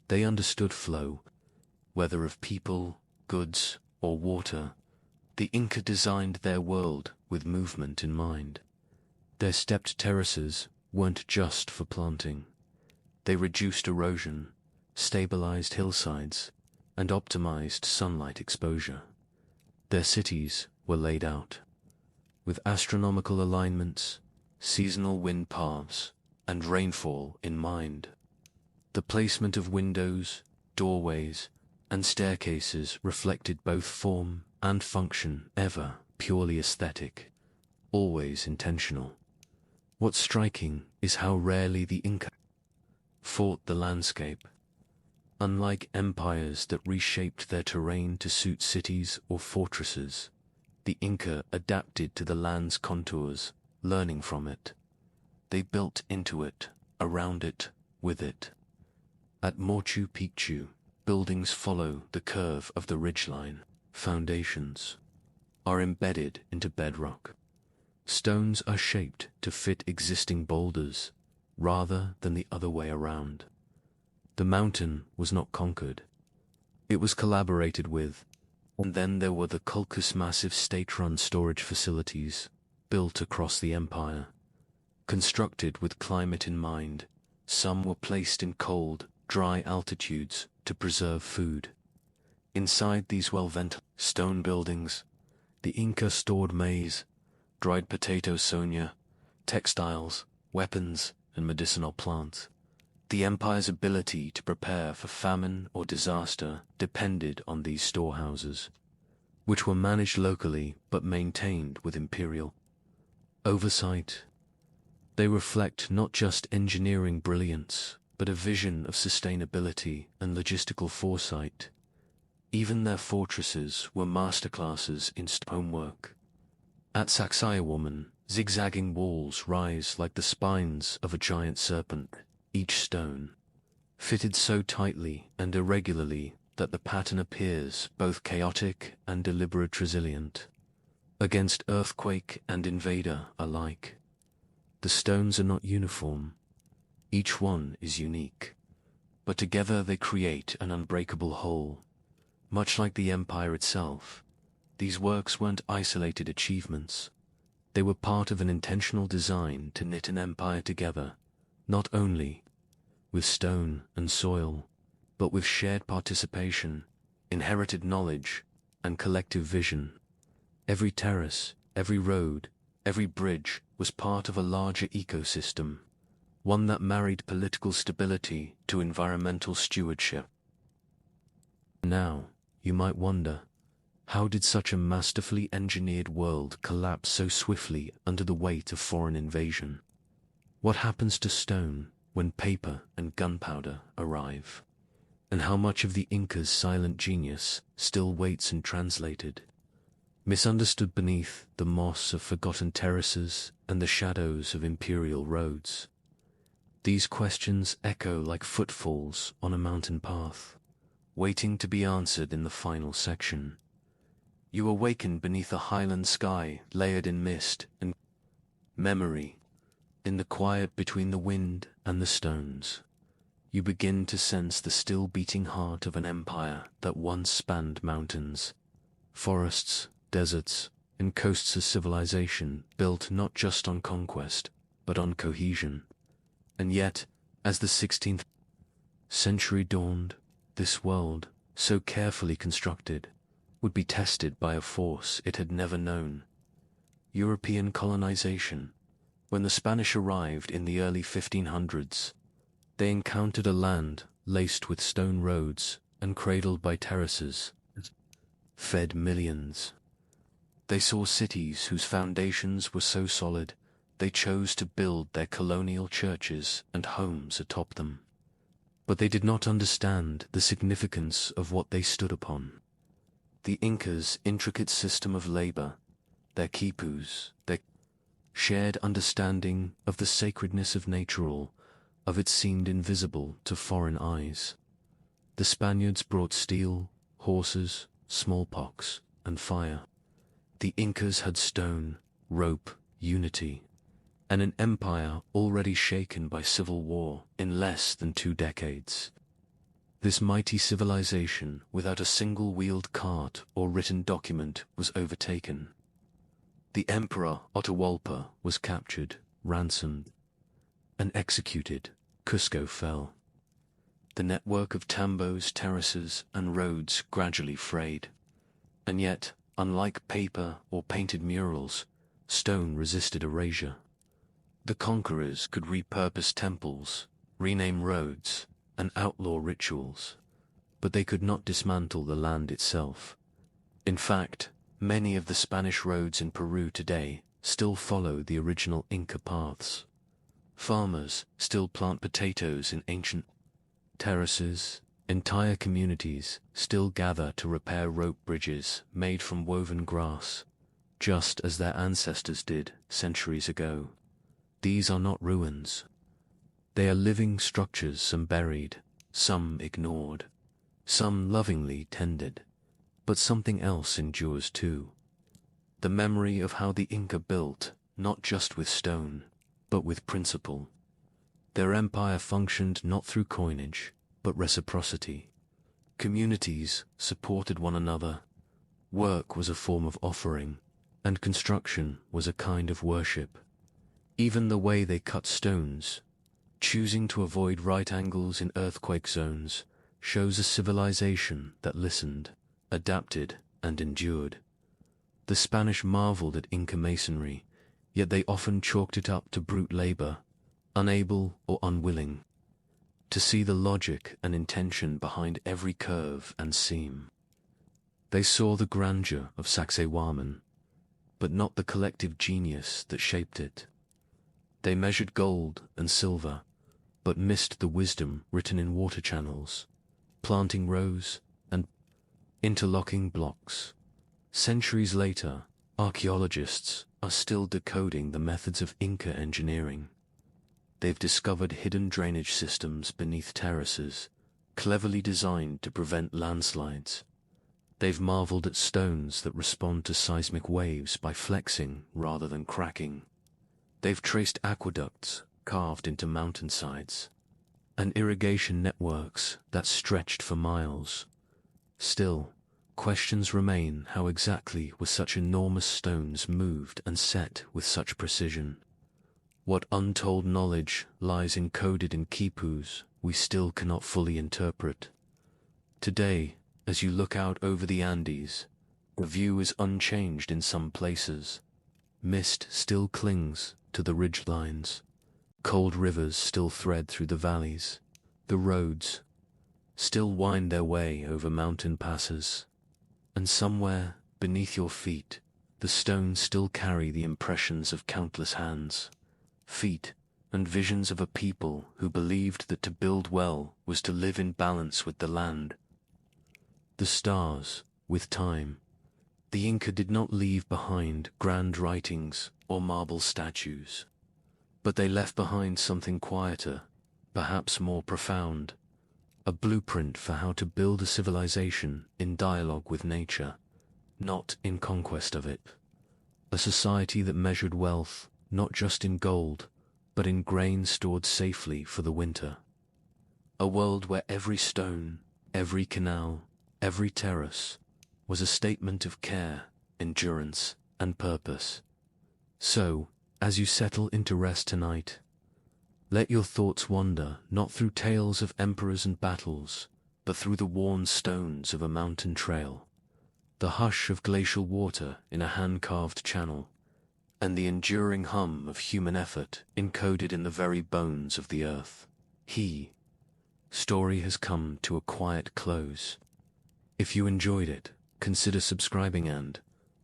They understood flow, whether of people, goods, or water. The Inca designed their world with movement in mind. Their stepped terraces weren't just for planting. They reduced erosion, stabilized hillsides, and optimized sunlight exposure. Their cities were laid out with astronomical alignments, seasonal wind paths, and rainfall in mind. The placement of windows, doorways, and staircases reflected both form and function, ever purely aesthetic, always intentional. What's striking is how rarely the Inca fought the landscape. Unlike empires that reshaped their terrain to suit cities or fortresses, the Inca adapted to the land's contours, learning from it. They built into it, around it, with it. At Machu Picchu, buildings follow the curve of the ridgeline. Foundations are embedded into bedrock. Stones are shaped to fit existing boulders, rather than the other way around. The mountain was not conquered. It was collaborated with, and then there were the Culcus massive state-run storage facilities built across the empire. Constructed with climate in mind, some were placed in cold, dry altitudes to preserve food. Inside these well-ventilated stone buildings, the Inca stored maize, dried potato sonia, textiles, weapons, and medicinal plants. The empire's ability to prepare for famine or disaster depended on these storehouses, which were managed locally but maintained with imperial oversight. They reflect not just engineering brilliance, but a vision of sustainability and logistical foresight. Even their fortresses were masterclasses in stonework. At Sacsayhuaman, zigzagging walls rise like the spines of a giant serpent, each stone fitted so tightly and irregularly that the pattern appears both chaotic and deliberate, resilient against earthquake and invader alike. The stones are not uniform. Each one is unique, but together they create an unbreakable whole. Much like the empire itself, these works weren't isolated achievements. They were part of an intentional design to knit an empire together, not only with stone and soil, but with shared participation, inherited knowledge, and collective vision. Every terrace, every road, every bridge was part of a larger ecosystem, one that married political stability to environmental stewardship. Now, you might wonder, how did such a masterfully engineered world collapse so swiftly under the weight of foreign invasion? What happens to stone when paper and gunpowder arrive? And how much of the Inca's silent genius still waits untranslated, misunderstood beneath the moss of forgotten terraces and the shadows of imperial roads? These questions echo like footfalls on a mountain path, waiting to be answered in the final section. You awaken beneath a highland sky layered in mist and memory. In the quiet between the wind and the stones, you begin to sense the still beating heart of an empire that once spanned mountains, forests, deserts, and coasts, of civilization built not just on conquest, but on cohesion. And yet, as the 16th century dawned, this world, so carefully constructed, would be tested by a force it had never known: European colonization. When the Spanish arrived in the early 1500s, they encountered a land laced with stone roads and cradled by terraces that fed millions. They saw cities whose foundations were so solid they chose to build their colonial churches and homes atop them. But they did not understand the significance of what they stood upon. The Incas' intricate system of labor, their quipus, their shared understanding of the sacredness of nature, all of it seemed invisible to foreign eyes. The Spaniards brought steel, horses, smallpox, and fire. The Incas had stone, rope, unity, and an empire already shaken by civil war in less than 2 decades. This mighty civilization, without a single wheeled cart or written document, was overtaken. The Emperor Atahualpa was captured, ransomed, and executed. Cusco fell. The network of tambos, terraces, and roads gradually frayed. And yet, unlike paper or painted murals, stone resisted erasure. The conquerors could repurpose temples, rename roads, and outlaw rituals. but they could not dismantle the land itself. In fact, many of the Spanish roads in Peru today still follow the original Inca paths. Farmers still plant potatoes in ancient terraces. Entire communities still gather to repair rope bridges made from woven grass, just as their ancestors did centuries ago. These are not ruins. They are living structures, some buried, some ignored, some lovingly tended. But something else endures too. The memory of how the Inca built, not just with stone, but with principle. Their empire functioned not through coinage, but reciprocity. Communities supported one another. Work was a form of offering, and construction was a kind of worship. Even the way they cut stones, choosing to avoid right angles in earthquake zones, shows a civilization that listened, adapted, and endured. The Spanish marveled at Inca masonry, yet they often chalked it up to brute labor, unable or unwilling to see the logic and intention behind every curve and seam. They saw the grandeur of Sacsayhuaman, but not the collective genius that shaped it. They measured gold and silver, but missed the wisdom written in water channels, planting rows and interlocking blocks. Centuries later, archaeologists are still decoding the methods of Inca engineering. They've discovered hidden drainage systems beneath terraces, cleverly designed to prevent landslides. They've marveled at stones that respond to seismic waves by flexing rather than cracking. They've traced aqueducts carved into mountainsides, and irrigation networks that stretched for miles. Still, questions remain: how exactly were such enormous stones moved and set with such precision? What untold knowledge lies encoded in quipus we still cannot fully interpret? Today, as you look out over the Andes, the view is unchanged in some places. Mist still clings to the ridgelines. Cold rivers still thread through the valleys. The roads still wind their way over mountain passes. And somewhere beneath your feet, the stones still carry the impressions of countless hands, feet, and visions of a people who believed that to build well was to live in balance with the land. The stars, with time. The Inca did not leave behind grand writings or marble statues, but they left behind something quieter, perhaps more profound, a blueprint for how to build a civilization in dialogue with nature, not in conquest of it. A society that measured wealth not just in gold, but in grain stored safely for the winter. A world where every stone, every canal, every terrace was a statement of care, endurance, and purpose. So, as you settle into rest tonight, let your thoughts wander not through tales of emperors and battles, but through the worn stones of a mountain trail, the hush of glacial water in a hand-carved channel, and the enduring hum of human effort encoded in the very bones of the earth. Story has come to a quiet close. If you enjoyed it, consider subscribing, and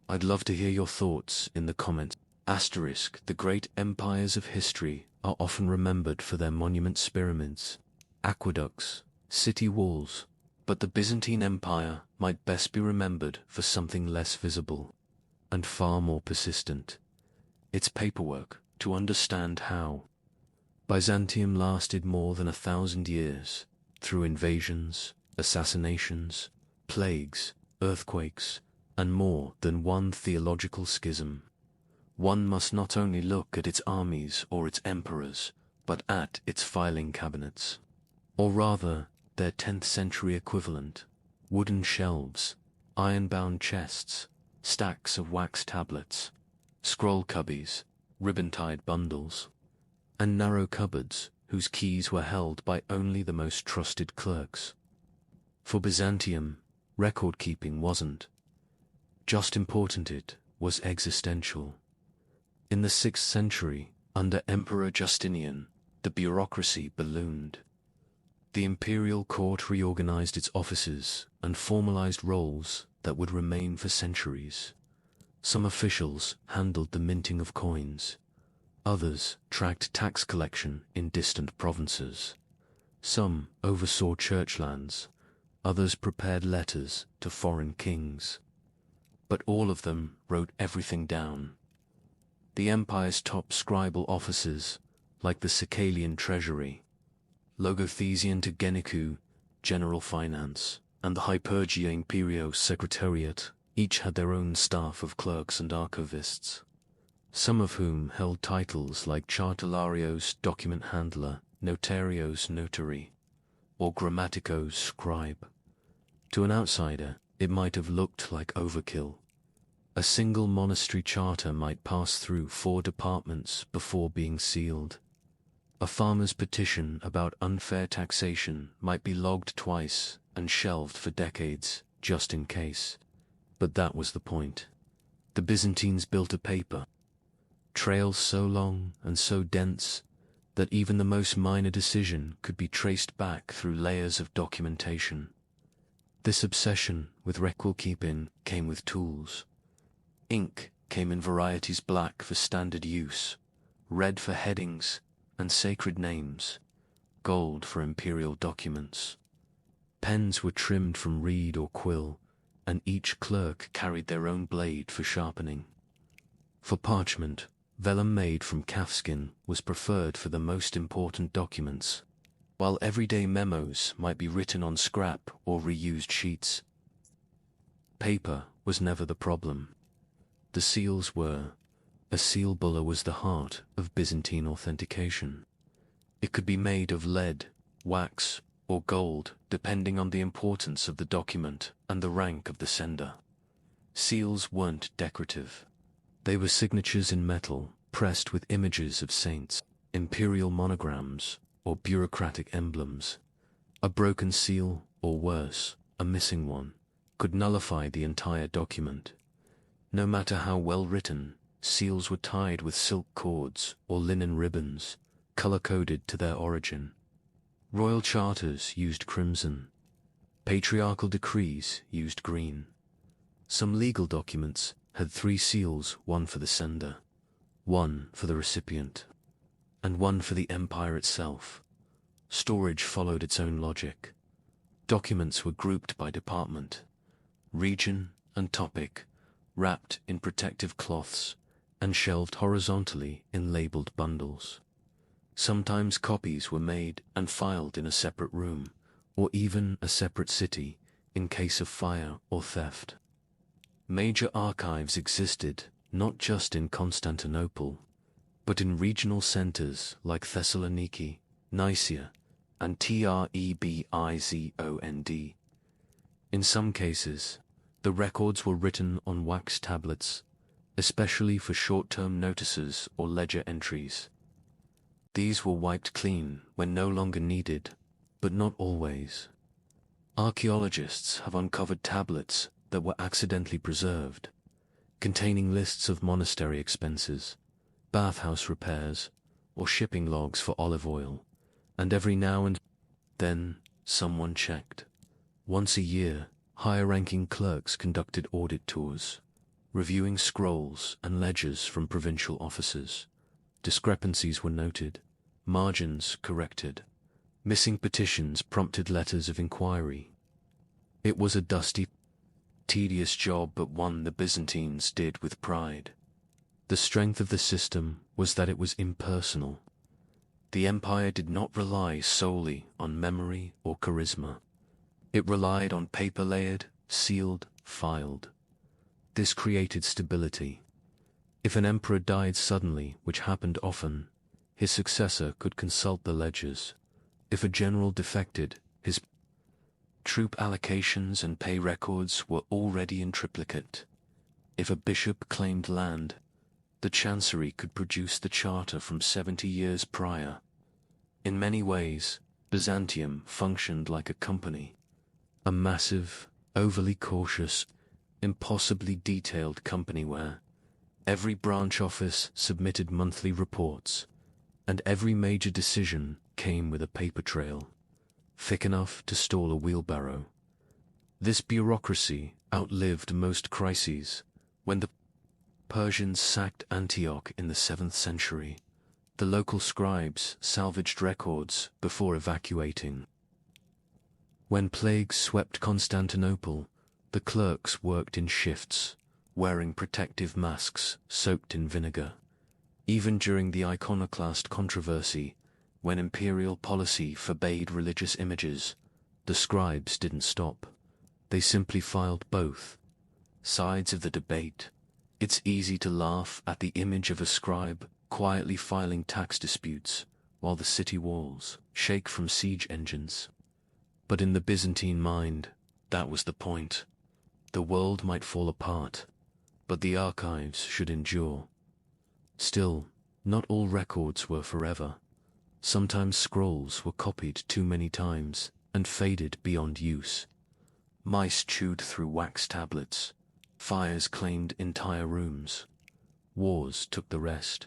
I'd love to hear your thoughts in the comments. The great empires of history are often remembered for their monuments, pyramids, aqueducts, city walls, but the Byzantine Empire might best be remembered for something less visible and far more persistent: its paperwork. To understand how Byzantium lasted more than 1,000 years, through invasions, assassinations, plagues, earthquakes, and more than one theological schism, one must not only look at its armies or its emperors, but at its filing cabinets, or rather their 10th century equivalent: wooden shelves, iron-bound chests, stacks of wax tablets, scroll cubbies, ribbon-tied bundles, and narrow cupboards whose keys were held by only the most trusted clerks. For Byzantium, record-keeping wasn't just important, it was existential. In the 6th century, under Emperor Justinian, the bureaucracy ballooned. The imperial court reorganized its offices and formalized roles that would remain for centuries. Some officials handled the minting of coins. Others tracked tax collection in distant provinces. Some oversaw church lands. Others prepared letters to foreign kings. But all of them wrote everything down. The empire's top scribal offices, like the Sicalian treasury, Logothesian to Genicu, general finance, and the Hypergia Imperio Secretariat, each had their own staff of clerks and archivists, some of whom held titles like Chartularios document handler, Notarios notary, or Grammaticos scribe. To an outsider, it might have looked like overkill. A single monastery charter might pass through 4 departments before being sealed. A farmer's petition about unfair taxation might be logged twice and shelved for decades, just in case. But that was the point. The Byzantines built a paper trail so long and so dense that even the most minor decision could be traced back through layers of documentation. This obsession with record-keeping came with tools. Ink came in varieties: black for standard use, red for headings and sacred names, gold for imperial documents. Pens were trimmed from reed or quill, and each clerk carried their own blade for sharpening. For parchment, vellum made from calfskin was preferred for the most important documents, while everyday memos might be written on scrap or reused sheets. Paper was never the problem. The seals were. A seal bulla was the heart of Byzantine authentication. It could be made of lead, wax, or gold, depending on the importance of the document and the rank of the sender. Seals weren't decorative. They were signatures in metal, pressed with images of saints, imperial monograms, or bureaucratic emblems. A broken seal, or worse, a missing one, could nullify the entire document. No matter how well written, seals were tied with silk cords or linen ribbons, color-coded to their origin. Royal charters used crimson. Patriarchal decrees used green. Some legal documents had 3 seals, one for the sender, one for the recipient, and one for the empire itself. Storage followed its own logic. Documents were grouped by department, region, and topic, wrapped in protective cloths, and shelved horizontally in labeled bundles. Sometimes copies were made and filed in a separate room, or even a separate city, in case of fire or theft. Major archives existed not just in Constantinople, but in regional centers like Thessaloniki, Nicaea, and Trebizond. In some cases, the records were written on wax tablets, especially for short-term notices or ledger entries. These were wiped clean when no longer needed, but not always. Archaeologists have uncovered tablets that were accidentally preserved, containing lists of monastery expenses, bathhouse repairs, or shipping logs for olive oil, and every now and then someone checked. Once a year, higher-ranking clerks conducted audit tours, reviewing scrolls and ledgers from provincial offices. Discrepancies were noted, margins corrected. Missing petitions prompted letters of inquiry. It was a dusty, tedious job, but one the Byzantines did with pride. The strength of the system was that it was impersonal. The empire did not rely solely on memory or charisma. It relied on paper layered, sealed, filed. This created stability. If an emperor died suddenly, which happened often, his successor could consult the ledgers. If a general defected, his troop allocations and pay records were already in triplicate. If a bishop claimed land, the chancery could produce the charter from 70 years prior. In many ways, Byzantium functioned like a company, a massive, overly cautious, impossibly detailed company where every branch office submitted monthly reports, and every major decision came with a paper trail. thick enough to stall a wheelbarrow. This bureaucracy outlived most crises. When the Persians sacked Antioch in the 7th century, the local scribes salvaged records before evacuating. When plagues swept Constantinople, the clerks worked in shifts, wearing protective masks soaked in vinegar. Even during the iconoclast controversy, when imperial policy forbade religious images, the scribes didn't stop. They simply filed both sides of the debate. It's easy to laugh at the image of a scribe quietly filing tax disputes while the city walls shake from siege engines. But in the Byzantine mind, that was the point. The world might fall apart, but the archives should endure. Still, not all records were forever. Sometimes scrolls were copied too many times and faded beyond use. Mice chewed through wax tablets. Fires claimed entire rooms. Wars took the rest.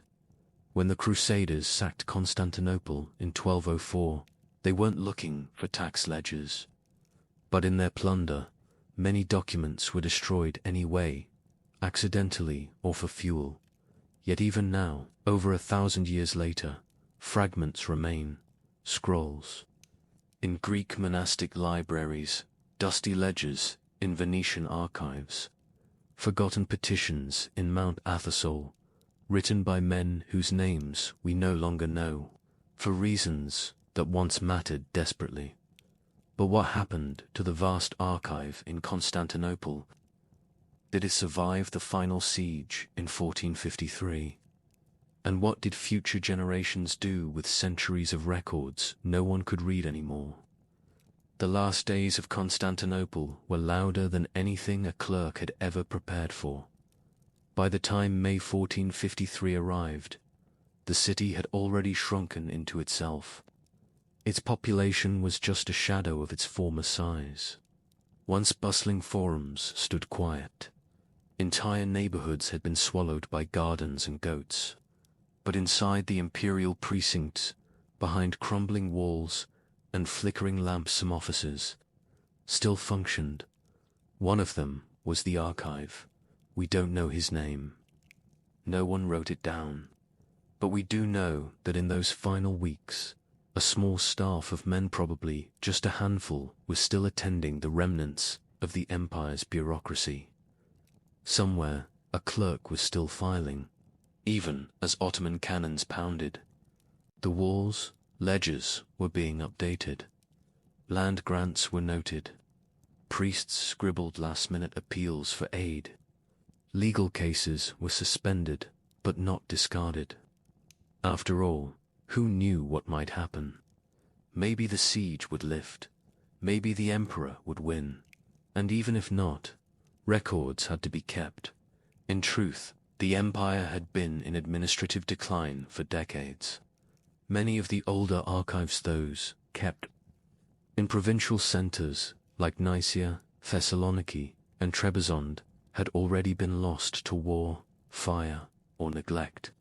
When the Crusaders sacked Constantinople in 1204, they weren't looking for tax ledgers. But in their plunder, many documents were destroyed anyway, accidentally or for fuel. Yet even now, over 1,000 years later, fragments remain, scrolls. In Greek monastic libraries, dusty ledgers in Venetian archives, forgotten petitions in Mount Athosol, written by men whose names we no longer know, for reasons that once mattered desperately. But what happened to the vast archive in Constantinople? Did it survive the final siege in 1453? And what did future generations do with centuries of records no one could read anymore? The last days of Constantinople were louder than anything a clerk had ever prepared for. By the time May 1453 arrived, the city had already shrunken into itself. Its population was just a shadow of its former size. Once bustling forums stood quiet. Entire neighborhoods had been swallowed by gardens and goats. But inside the imperial precincts, behind crumbling walls and flickering lamps, some offices still functioned. One of them was the archive. We don't know his name. No one wrote it down. But we do know that in those final weeks, a small staff of men, probably just a handful, was still attending the remnants of the empire's bureaucracy. Somewhere, a clerk was still filing, even as Ottoman cannons pounded. The walls, ledgers were being updated. Land grants were noted. Priests scribbled last-minute appeals for aid. Legal cases were suspended, but not discarded. After all, who knew what might happen? Maybe the siege would lift. Maybe the emperor would win. And even if not, records had to be kept. In truth, the empire had been in administrative decline for decades. Many of the older archives, those kept in provincial centers like Nicaea, Thessaloniki, and Trebizond, had already been lost to war, fire, or neglect.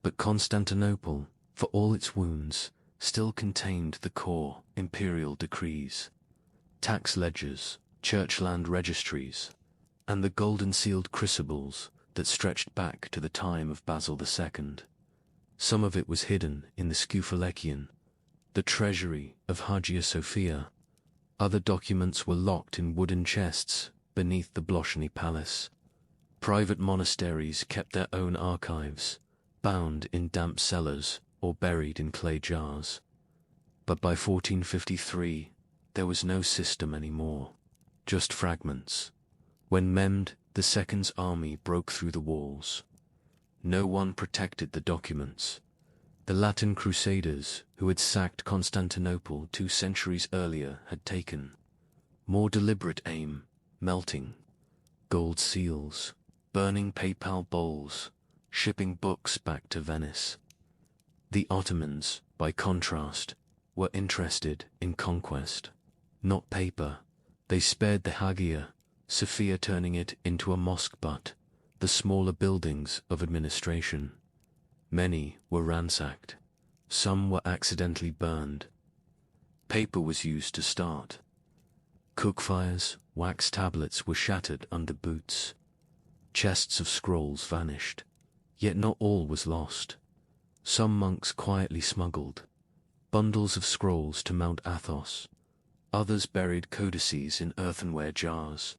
But Constantinople, for all its wounds, still contained the core imperial decrees, tax ledgers, church land registries, and the golden-sealed crucibles that stretched back to the time of Basil II. Some of it was hidden in the Scuphalekion, the treasury of Hagia Sophia. Other documents were locked in wooden chests beneath the Bloshany Palace. Private monasteries kept their own archives, bound in damp cellars or buried in clay jars. But by 1453, there was no system anymore, just fragments. When Mehmed II's army broke through the walls, no one protected the documents. The Latin Crusaders, who had sacked Constantinople 2 centuries earlier, had taken more deliberate aim, melting gold seals, burning papal bowls, shipping books back to Venice. The Ottomans, by contrast, were interested in conquest, not paper. They spared the Hagia Sophia, turning it into a mosque, but the smaller buildings of administration. Many were ransacked. Some were accidentally burned. Paper was used to start. Cookfires, wax tablets were shattered under boots. Chests of scrolls vanished. Yet not all was lost. Some monks quietly smuggled bundles of scrolls to Mount Athos. Others buried codices in earthenware jars.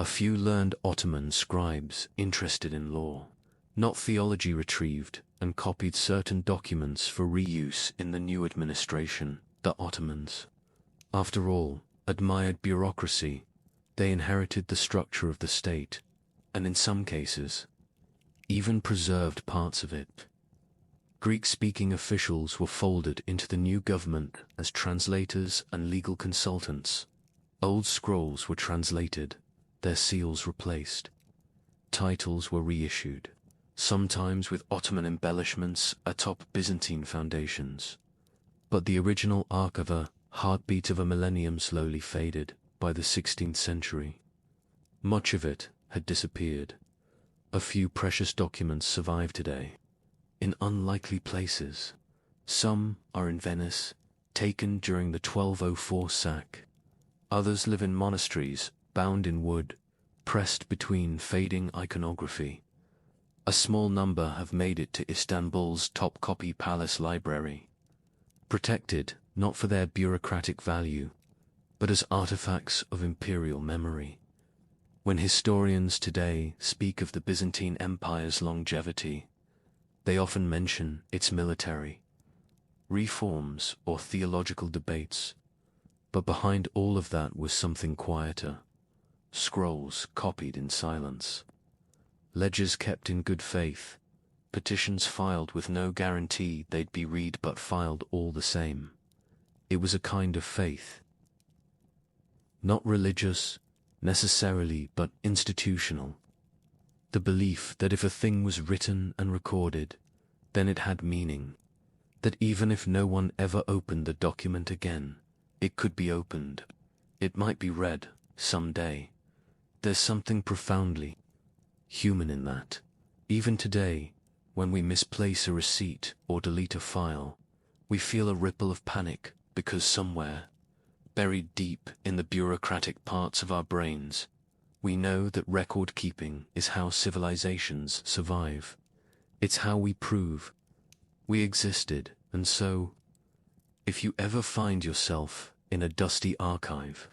A few learned Ottoman scribes interested in law, not theology, retrieved and copied certain documents for reuse in the new administration. The Ottomans, after all, admired bureaucracy. They inherited the structure of the state, and in some cases, even preserved parts of it. Greek-speaking officials were folded into the new government as translators and legal consultants. Old scrolls were translated, their seals replaced. Titles were reissued, sometimes with Ottoman embellishments atop Byzantine foundations. But the original archiver, heartbeat of a millennium, slowly faded by the 16th century. Much of it had disappeared. A few precious documents survive today, in unlikely places. Some are in Venice, taken during the 1204 sack. Others live in monasteries, bound in wood, pressed between fading iconography. A small number have made it to Istanbul's Topkapi Palace Library, protected not for their bureaucratic value, but as artifacts of imperial memory. When historians today speak of the Byzantine Empire's longevity, they often mention its military reforms or theological debates. But behind all of that was something quieter. Scrolls copied in silence. Ledgers kept in good faith. Petitions filed with no guarantee they'd be read but filed all the same. It was a kind of faith. Not religious, necessarily, but institutional. The belief that if a thing was written and recorded, then it had meaning. That even if no one ever opened the document again, it could be opened. It might be read someday. There's something profoundly human in that. Even today, when we misplace a receipt or delete a file, we feel a ripple of panic because somewhere, buried deep in the bureaucratic parts of our brains, we know that record keeping is how civilizations survive. It's how we prove we existed. And so, if you ever find yourself in a dusty archive,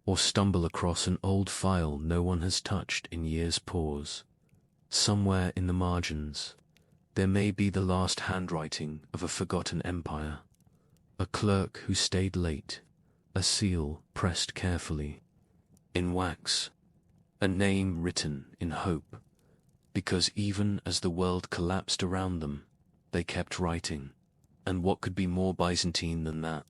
or stumble across an old file no one has touched in years, pause. Somewhere in the margins, there may be the last handwriting of a forgotten empire. A clerk who stayed late, a seal pressed carefully, in wax, a name written in hope, because even as the world collapsed around them, they kept writing. And what could be more Byzantine than that?